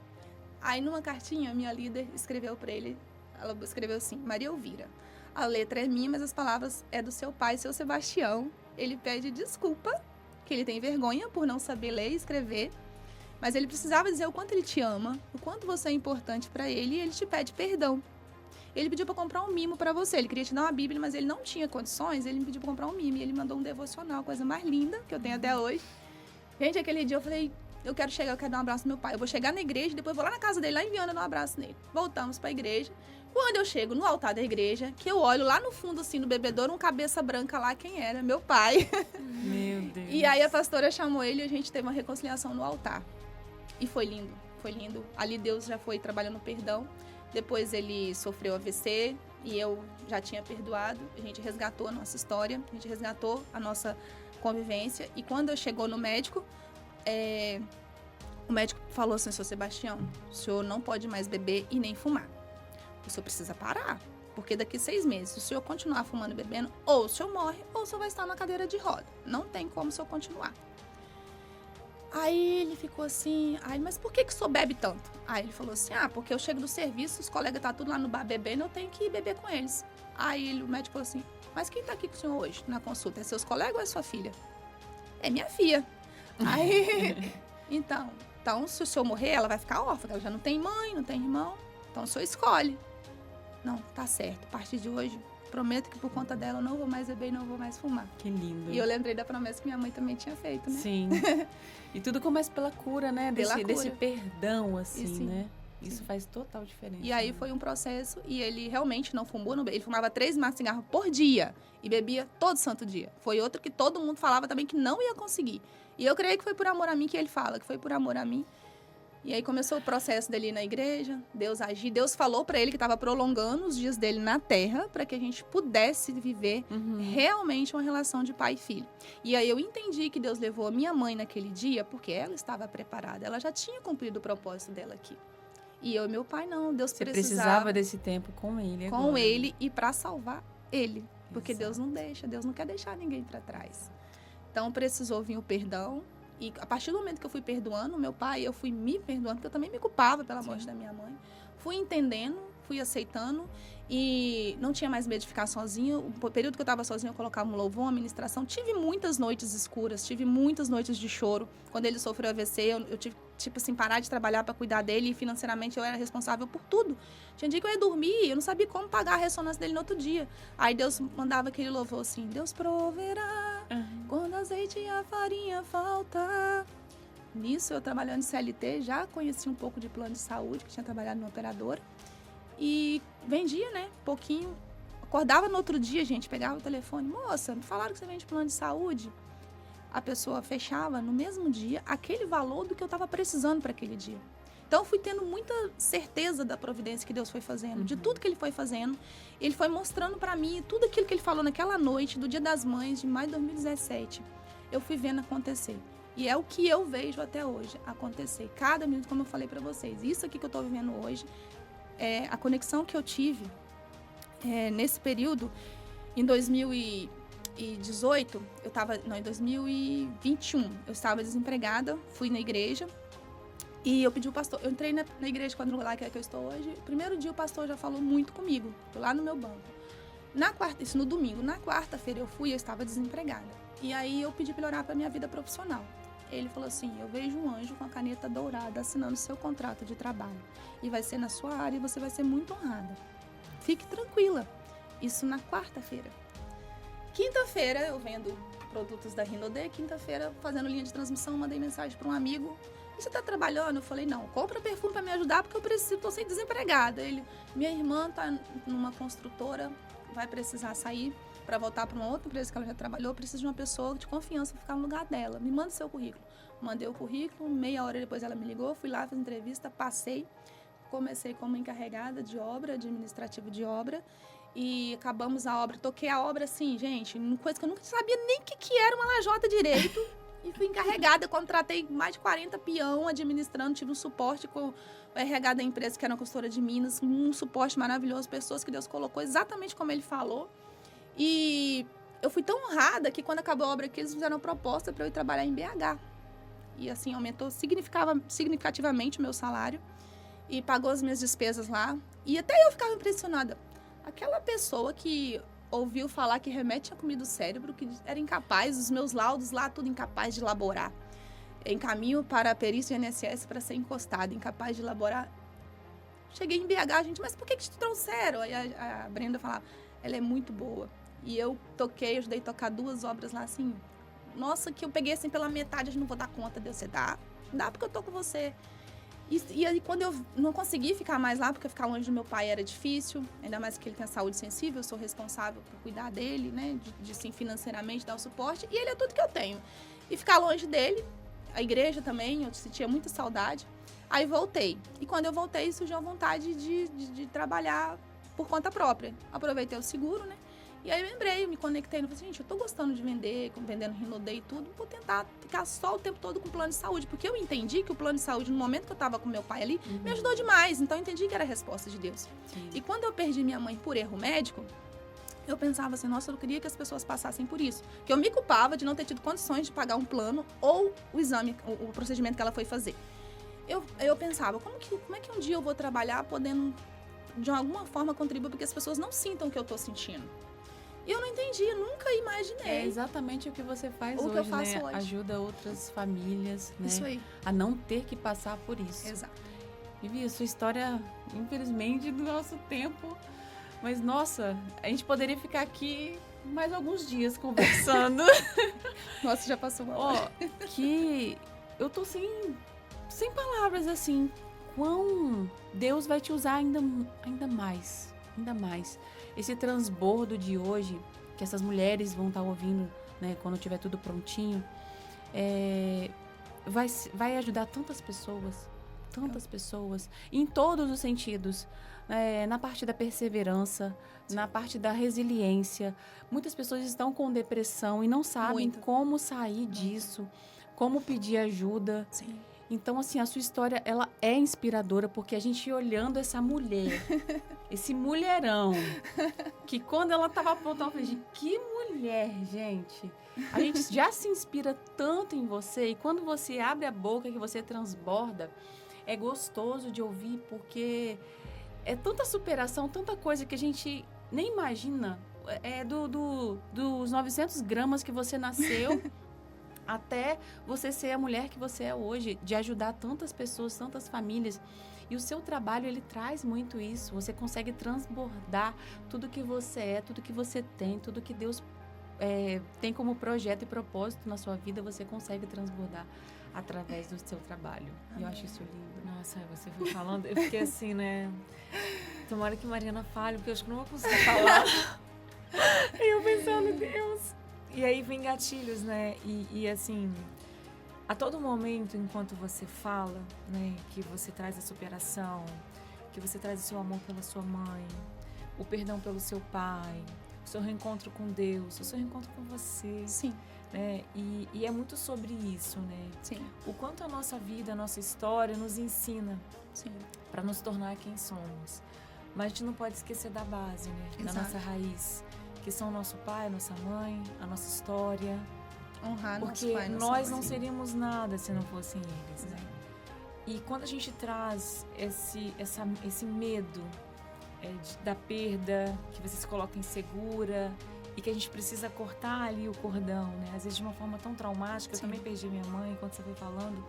Aí, numa cartinha, a minha líder escreveu para ele, ela escreveu assim, Maria Elvira, a letra é minha, mas as palavras é do seu pai, seu Sebastião. Ele pede desculpa, que ele tem vergonha por não saber ler e escrever, mas ele precisava dizer o quanto ele te ama, o quanto você é importante para ele, e ele te pede perdão. Ele pediu para comprar um mimo para você, ele queria te dar uma Bíblia, mas ele não tinha condições, ele me pediu para comprar um mimo, e ele mandou um devocional, a coisa mais linda que eu tenho até hoje. Gente, aquele dia eu falei, eu quero dar um abraço no meu pai, eu vou chegar na igreja, depois vou lá na casa dele, lá em Viana, dar um abraço nele. Voltamos para a igreja. Quando eu chego no altar da igreja, que eu olho lá no fundo, assim, no bebedouro, um cabeça branca lá, quem era? Meu pai. Meu Deus. E aí a pastora chamou ele e a gente teve uma reconciliação no altar. E foi lindo, foi lindo. Ali Deus já foi trabalhando perdão. Depois ele sofreu AVC e eu já tinha perdoado. A gente resgatou a nossa história, a gente resgatou a nossa convivência. E quando eu chegou no médico, o médico falou assim, seu Sebastião, o senhor não pode mais beber e nem fumar. O senhor precisa parar, porque daqui 6 meses, se o senhor continuar fumando e bebendo, ou o senhor morre, ou o senhor vai estar na cadeira de roda. Não tem como o senhor continuar. Aí ele ficou assim, mas por que o senhor bebe tanto? Aí ele falou assim, porque eu chego do serviço, os colegas estão tudo lá no bar bebendo, eu tenho que ir beber com eles. Aí o médico falou assim, mas quem está aqui com o senhor hoje na consulta? É seus colegas ou é sua filha? É minha filha. Aí, então, se o senhor morrer, ela vai ficar órfã, ela já não tem mãe, não tem irmão, então o senhor escolhe. Não, tá certo. A partir de hoje, prometo que por conta dela eu não vou mais beber e não vou mais fumar. Que lindo. E eu lembrei da promessa que minha mãe também tinha feito, né? Sim. E tudo começa pela cura, né? Desse perdão, assim, né? Isso faz total diferença. E aí foi um processo e ele realmente não fumou. Ele fumava 3 maços de cigarro por dia e bebia todo santo dia. Foi outro que todo mundo falava também que não ia conseguir. E eu creio que foi por amor a mim que ele fala, que foi por amor a mim. E aí começou o processo dele ir na igreja, Deus agir. Deus falou para ele que estava prolongando os dias dele na terra para que a gente pudesse viver realmente uma relação de pai e filho. E aí eu entendi que Deus levou a minha mãe naquele dia porque ela estava preparada. Ela já tinha cumprido o propósito dela aqui. E eu e meu pai não. Deus precisava desse tempo com ele. Com agora. ele e para salvar ele. Porque Exato. Deus não deixa, Deus não quer deixar ninguém para trás. Então precisou vir o perdão. E a partir do momento que eu fui perdoando meu pai, eu fui me perdoando, porque eu também me culpava pela morte da minha mãe. Fui entendendo, fui aceitando e não tinha mais medo de ficar sozinha. O período que eu estava sozinha, eu colocava um louvor, uma ministração. Tive muitas noites escuras, tive muitas noites de choro. Quando ele sofreu AVC, eu tive, tipo assim, parar de trabalhar para cuidar dele e financeiramente eu era responsável por tudo. Tinha dia que eu ia dormir, eu não sabia como pagar a ressonância dele no outro dia. Aí Deus mandava aquele louvor assim, Deus proverá quando azeite e a farinha falta. Nisso, eu trabalhando em CLT, já conheci um pouco de plano de saúde, que tinha trabalhado numa operadora. E vendia, né, pouquinho. Acordava no outro dia, gente, pegava o telefone. Moça, me falaram que você vende plano de saúde. A pessoa fechava no mesmo dia aquele valor do que eu estava precisando para aquele dia. Então, eu fui tendo muita certeza da providência que Deus foi fazendo, de tudo que Ele foi fazendo. Ele foi mostrando para mim tudo aquilo que Ele falou naquela noite, do Dia das Mães, de maio de 2017. Eu fui vendo acontecer. E é o que eu vejo até hoje acontecer. Cada minuto, como eu falei para vocês. Isso aqui que eu estou vivendo hoje, a conexão que eu tive nesse período, em 2018, em 2021, eu estava desempregada, fui na igreja. E eu pedi o pastor, eu entrei na igreja quadrangular, que é que eu estou hoje. O primeiro dia o pastor já falou muito comigo, lá no meu banco. Isso no domingo. Na quarta-feira eu estava desempregada. E aí eu pedi para ele orar para minha vida profissional. Ele falou assim, eu vejo um anjo com a caneta dourada assinando seu contrato de trabalho. E vai ser na sua área e você vai ser muito honrada. Fique tranquila. Isso na quarta-feira. Quinta-feira eu vendo produtos da Rinode. Quinta-feira fazendo linha de transmissão, mandei mensagem para um amigo. Você está trabalhando? Eu falei, não, compra perfume para me ajudar porque eu preciso, estou sem desempregada. Minha irmã está numa construtora, vai precisar sair para voltar para uma outra empresa que ela já trabalhou, preciso de uma pessoa de confiança para ficar no lugar dela. Me manda seu currículo. Mandei o currículo, meia hora depois ela me ligou, fui lá, fiz entrevista, passei, comecei como encarregada de obra, administrativo de obra, e acabamos a obra. Toquei a obra assim, gente, coisa que eu nunca sabia nem o que era uma lajota direito. E fui encarregada, contratei mais de 40 peão administrando, tive um suporte com o RH da empresa, que era uma consultora de Minas, um suporte maravilhoso, pessoas que Deus colocou exatamente como Ele falou. E eu fui tão honrada que quando acabou a obra aqui, eles fizeram uma proposta para eu ir trabalhar em BH. E assim, aumentou significativamente o meu salário e pagou as minhas despesas lá. E até eu ficava impressionada. Aquela pessoa que ouviu falar que remédio tinha comido o cérebro, que era incapaz, os meus laudos lá, tudo incapaz de elaborar. Encaminho para a perícia do INSS para ser encostado, incapaz de elaborar. Cheguei em BH, gente, mas por que te trouxeram? Aí a Brenda falava, ela é muito boa. E eu ajudei a tocar 2 obras lá, assim, nossa, que eu peguei assim pela metade, eu não vou dar conta de você. Dá porque eu tô com você. E aí, quando eu não consegui ficar mais lá, porque ficar longe do meu pai era difícil, ainda mais que ele tem a saúde sensível, eu sou responsável por cuidar dele, né, de sim, financeiramente, dar o suporte, e ele é tudo que eu tenho. E ficar longe dele, a igreja também, eu sentia muita saudade. Aí voltei. E quando eu voltei, surgiu a vontade de trabalhar por conta própria. Aproveitei o seguro, né? E aí eu lembrei, me conectei, falei assim, gente, eu tô gostando de vender, vendendo Rinode e tudo, vou tentar ficar só o tempo todo com plano de saúde, porque eu entendi que o plano de saúde, no momento que eu tava com meu pai ali, me ajudou demais, então eu entendi que era a resposta de Deus. Sim. E quando eu perdi minha mãe por erro médico, eu pensava assim, nossa, eu queria que as pessoas passassem por isso, que eu me culpava de não ter tido condições de pagar um plano ou o exame, o procedimento que ela foi fazer. Eu pensava, como é que um dia eu vou trabalhar podendo, de alguma forma, contribuir para que as pessoas não sintam o que eu tô sentindo? E eu não entendi, nunca imaginei. É exatamente o que você faz hoje, que eu faço né? Hoje. Ajuda outras famílias, né? Isso aí. A não ter que passar por isso. Exato. Vivi, a sua história, infelizmente, do nosso tempo. Mas, nossa, a gente poderia ficar aqui mais alguns dias conversando. Nossa, já passou uma hora. Que eu tô sem palavras, assim. Quão Deus vai te usar ainda mais. Ainda mais. Esse transbordo de hoje, que essas mulheres vão estar ouvindo, né, quando tiver tudo prontinho, vai ajudar tantas pessoas. tantas pessoas, em todos os sentidos. Na parte da perseverança, na parte da resiliência. Muitas pessoas estão com depressão e não sabem como sair disso, como pedir ajuda. Sim. Então, assim, a sua história, ela é inspiradora, porque a gente olhando essa mulher, esse mulherão, que quando ela estava apontando, eu falei, gente, que mulher, gente. A gente já se inspira tanto em você, e quando você abre a boca, que você transborda, é gostoso de ouvir, porque é tanta superação, tanta coisa que a gente nem imagina. Dos 900 gramas que você nasceu até você ser a mulher que você é hoje, de ajudar tantas pessoas, tantas famílias. E o seu trabalho, ele traz muito isso. Você consegue transbordar tudo que você é, tudo que você tem, tudo que Deus tem como projeto e propósito na sua vida, você consegue transbordar através do seu trabalho. E eu acho isso lindo. Nossa, você foi falando, eu fiquei assim, né? Tomara que Mariana fale, porque eu acho que não vou conseguir falar. E eu pensando, Deus. E aí vem gatilhos, né? E assim, a todo momento, enquanto você fala, né? Que você traz a superação, que você traz o seu amor pela sua mãe, o perdão pelo seu pai, o seu reencontro com Deus, o seu reencontro com você. Sim. Né? E é muito sobre isso, né? Sim. O quanto a nossa vida, a nossa história nos ensina para nos tornar quem somos. Mas a gente não pode esquecer da base, né? Da nossa raiz, que são nosso pai, nossa mãe, a nossa história. Honrar nosso porque pai, nossa nós mãe. não seríamos nada se não fossem eles, né? E quando a gente traz esse medo da perda, que você se coloca insegura e que a gente precisa cortar ali o cordão, né? Às vezes de uma forma tão traumática. Eu também perdi minha mãe, enquanto você foi falando,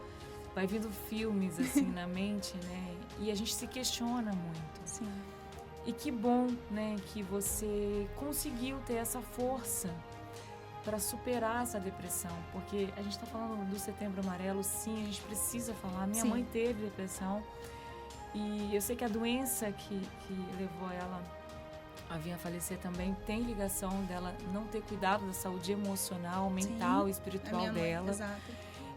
vai vindo filmes assim na mente, né? E a gente se questiona muito. Sim. E que bom, né, que você conseguiu ter essa força para superar essa depressão, porque a gente está falando do Setembro Amarelo, sim, a gente precisa falar. Minha mãe teve depressão e eu sei que a doença que levou ela a vir a falecer também tem ligação dela não ter cuidado da saúde emocional, mental e espiritual dela. Exato.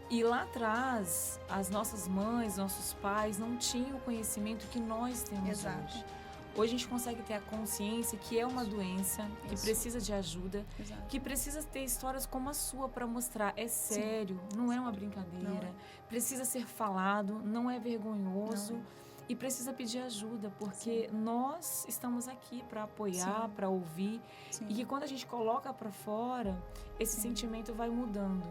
E lá atrás, as nossas mães, nossos pais não tinham o conhecimento que nós temos hoje. Hoje a gente consegue ter a consciência que é uma doença, que precisa de ajuda, que precisa ter histórias como a sua para mostrar. É sério, não é uma brincadeira, precisa ser falado, não é vergonhoso e precisa pedir ajuda, porque nós estamos aqui para apoiar, para ouvir e que quando a gente coloca para fora, esse sentimento vai mudando.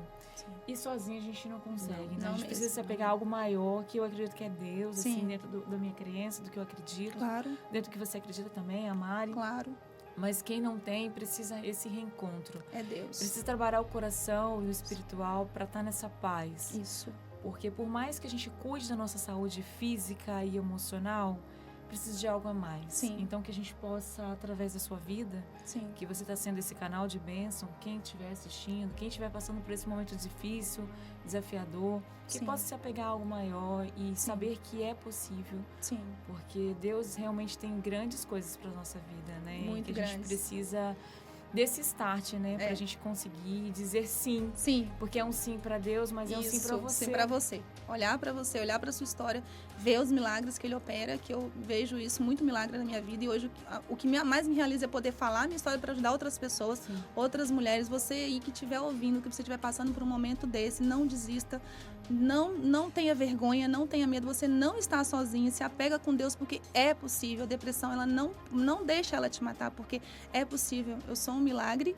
E sozinha a gente não consegue, né? A gente precisa se apegar a algo maior, que eu acredito que é Deus, assim, dentro da minha crença, do que eu acredito. Claro. Dentro do que você acredita também, a Mari. Claro. Mas quem não tem, precisa esse reencontro. É Deus. Precisa trabalhar o coração e o espiritual para estar nessa paz. Isso. Porque por mais que a gente cuide da nossa saúde física e emocional, precisa de algo a mais. Então que a gente possa, através da sua vida, que você está sendo esse canal de bênção, quem estiver assistindo, quem estiver passando por esse momento difícil, desafiador, que possa se apegar a algo maior e saber que é possível. Porque Deus realmente tem grandes coisas para nossa vida, né? Muito que grandes. A gente precisa desse start, né? Pra gente conseguir dizer sim. Porque é um sim para Deus, mas é um sim para você. Sim para você. Olhar para você, olhar para sua história, ver os milagres que Ele opera, que eu vejo isso, muito milagre na minha vida. E hoje o que mais me realiza é poder falar a minha história para ajudar outras pessoas, outras mulheres. Você aí que estiver ouvindo, que você estiver passando por um momento desse, não desista. Não tenha vergonha, não tenha medo. Você não está sozinha. Se apega com Deus, porque é possível. A depressão, ela não deixa ela te matar, porque é possível. Eu sou um milagre.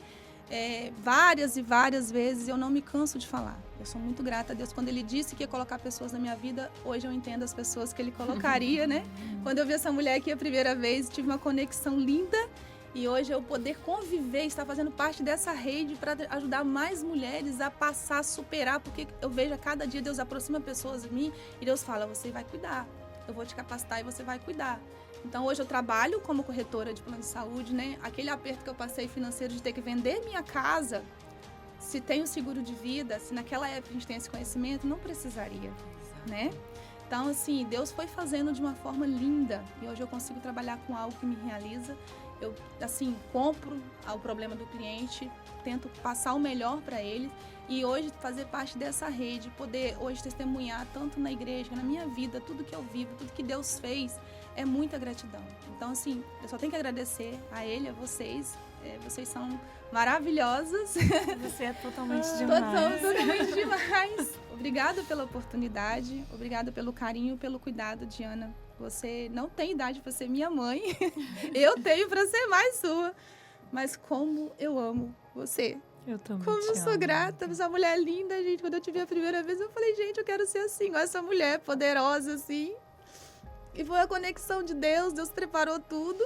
Várias e várias vezes eu não me canso de falar. Eu sou muito grata a Deus. Quando Ele disse que ia colocar pessoas na minha vida, hoje eu entendo as pessoas que Ele colocaria, né? Quando eu vi essa mulher aqui a primeira vez, tive uma conexão linda. E hoje eu poder conviver, estar fazendo parte dessa rede para ajudar mais mulheres a passar, a superar, porque eu vejo a cada dia Deus aproxima pessoas de mim e Deus fala, você vai cuidar, eu vou te capacitar e você vai cuidar. Então hoje eu trabalho como corretora de plano de saúde, né? Aquele aperto que eu passei financeiro de ter que vender minha casa, se tem o seguro de vida, se naquela época a gente tem esse conhecimento, não precisaria, né? Então, assim, Deus foi fazendo de uma forma linda e hoje eu consigo trabalhar com algo que me realiza. Eu, assim, compro o problema do cliente, tento passar o melhor para eles. E hoje fazer parte dessa rede, poder hoje testemunhar tanto na igreja, na minha vida, tudo que eu vivo, tudo que Deus fez, é muita gratidão. Então, assim, eu só tenho que agradecer a Ele, a vocês. Vocês são maravilhosas. Você é totalmente demais. Totalmente demais. Obrigada pela oportunidade, obrigada pelo carinho, pelo cuidado, Diana. Você não tem idade para ser minha mãe, eu tenho para ser mais sua. Mas como eu amo você. Eu também. Como eu sou grata, essa mulher linda, gente. Quando eu te vi a primeira vez, eu falei, gente, eu quero ser assim, igual essa mulher poderosa, assim. E foi a conexão de Deus, Deus preparou tudo.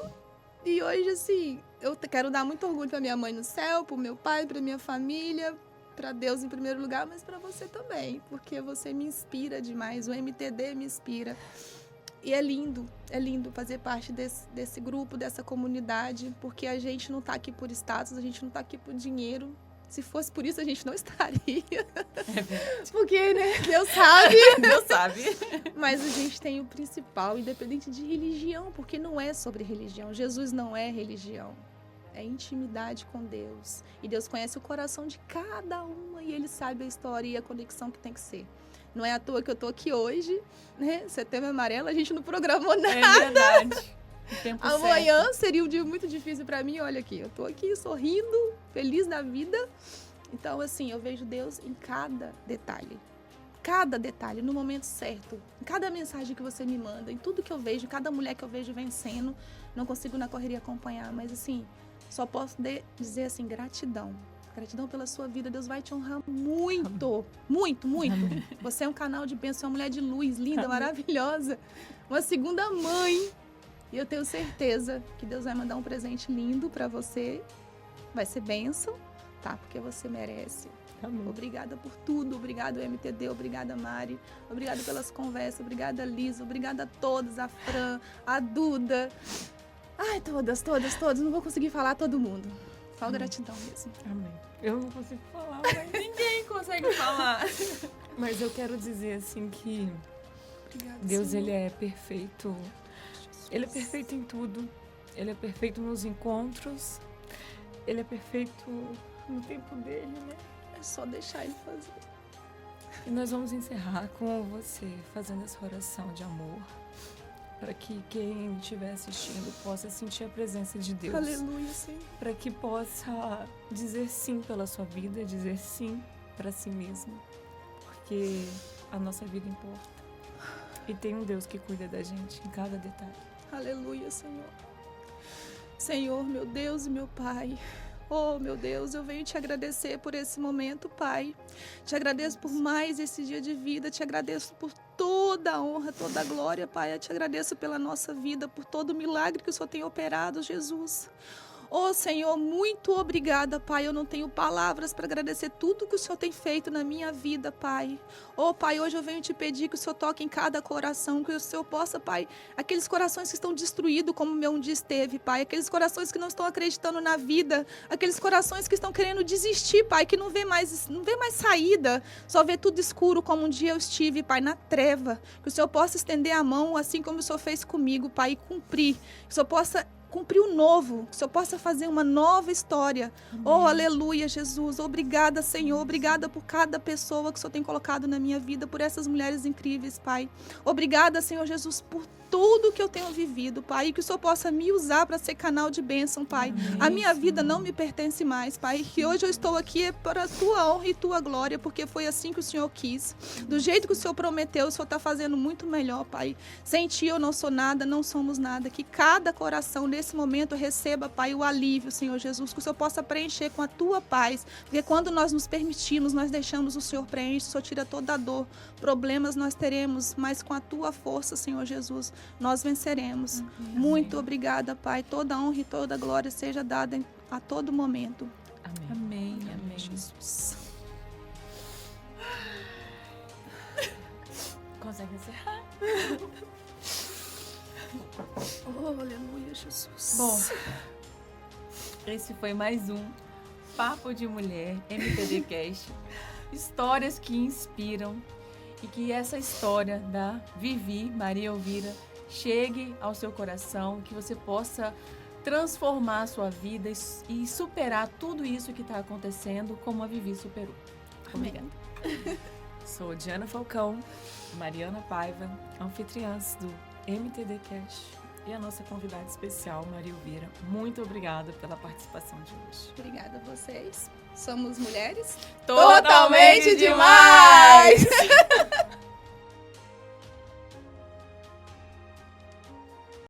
E hoje, assim, eu quero dar muito orgulho pra minha mãe no céu, pro meu pai, pra minha família, pra Deus em primeiro lugar, mas pra você também, porque você me inspira demais, o MTD me inspira. E é lindo fazer parte desse grupo, dessa comunidade, porque a gente não tá aqui por status, a gente não tá aqui por dinheiro. Se fosse por isso, a gente não estaria. Porque, né, Deus sabe. Deus sabe. Mas a gente tem o principal, independente de religião, porque não é sobre religião. Jesus não é religião. É intimidade com Deus. E Deus conhece o coração de cada uma e Ele sabe a história e a conexão que tem que ser. Não é à toa que eu tô aqui hoje, né? Setembro Amarelo, a gente não programou nada. É verdade. O tempo Amanhã certo. seria um dia muito difícil para mim. Olha aqui, eu tô aqui sorrindo, feliz da vida. Então, assim, eu vejo Deus em cada detalhe. Cada detalhe, no momento certo. Em cada mensagem que você me manda, em tudo que eu vejo, cada mulher que eu vejo vencendo. Não consigo na correria acompanhar, mas assim, só posso dizer assim, gratidão. Gratidão pela sua vida. Deus vai te honrar muito, muito, muito. Amém. Você é um canal de bênção, uma mulher de luz, linda, maravilhosa. Uma segunda mãe. E eu tenho certeza que Deus vai mandar um presente lindo pra você. Vai ser bênção, tá? Porque você merece. Amém. Obrigada por tudo. Obrigada, MTD. Obrigada, Mari. Obrigada pelas conversas. Obrigada, Lisa. Obrigada a todos. A Fran, a Duda. Ai, todas. Não vou conseguir falar todo mundo. Só gratidão mesmo. Amém. Eu não consigo falar, mas ninguém consegue falar. Mas eu quero dizer assim que Obrigada, Deus, Senhor. Ele é perfeito. Ele é perfeito em tudo. Ele é perfeito nos encontros. Ele é perfeito no tempo dele, né? É só deixar ele fazer. E nós vamos encerrar com você fazendo essa oração de amor, para que quem estiver assistindo possa sentir a presença de Deus. Aleluia, Senhor. Para que possa dizer sim pela sua vida, dizer sim para si mesmo. Porque a nossa vida importa. E tem um Deus que cuida da gente em cada detalhe. Aleluia, Senhor. Senhor, meu Deus e meu Pai. Oh, meu Deus, eu venho te agradecer por esse momento, Pai. Te agradeço por mais esse dia de vida. Te agradeço por toda a honra, toda a glória, Pai. Eu te agradeço pela nossa vida, por todo o milagre que o Senhor tem operado, Jesus. Oh, Senhor, muito obrigada, Pai. Eu não tenho palavras para agradecer tudo que o Senhor tem feito na minha vida, Pai. Oh, Pai, hoje eu venho te pedir que o Senhor toque em cada coração, que o Senhor possa, Pai, aqueles corações que estão destruídos, como o meu um dia esteve, Pai. Aqueles corações que não estão acreditando na vida, aqueles corações que estão querendo desistir, Pai, que não vê mais saída, só vê tudo escuro, como um dia eu estive, Pai, na treva. Que o Senhor possa estender a mão, assim como o Senhor fez comigo, Pai, e cumprir. Que o Senhor possa cumprir o novo, que o Senhor possa fazer uma nova história. Amém. Oh, aleluia, Jesus. Obrigada, Senhor. Obrigada por cada pessoa que o Senhor tem colocado na minha vida, por essas mulheres incríveis, Pai. Obrigada, Senhor Jesus, por tudo que eu tenho vivido, Pai, e que o Senhor possa me usar para ser canal de bênção, Pai. Amém. A minha vida não me pertence mais, Pai, que hoje eu estou aqui para a tua honra e tua glória, porque foi assim que o Senhor quis. Do jeito que o Senhor prometeu, o Senhor está fazendo muito melhor, Pai. Sem ti eu não sou nada, não somos nada. Que cada coração nesse momento receba, Pai, o alívio, Senhor Jesus, que o Senhor possa preencher com a tua paz, porque quando nós nos permitimos, nós deixamos o Senhor preencher, o Senhor tira toda a dor. Problemas nós teremos, mas com a tua força, Senhor Jesus, nós venceremos. Muito obrigada, Pai. Toda a honra e toda a glória seja dada a todo momento. Amém. Amém, Amém, Jesus. Consegue encerrar? Oh, aleluia, Jesus. Bom, esse foi mais um Papo de Mulher MTD Cast. Histórias que inspiram e que essa história da Vivi, Maria Elvira, chegue ao seu coração, que você possa transformar a sua vida e superar tudo isso que está acontecendo como a Vivi superou. Obrigada. Sou Diana Falcão, Mariana Paiva, anfitriãs do MTD Cash e a nossa convidada especial, Maria Elvira. Muito obrigada pela participação de hoje. Obrigada a vocês. Somos mulheres Totalmente demais!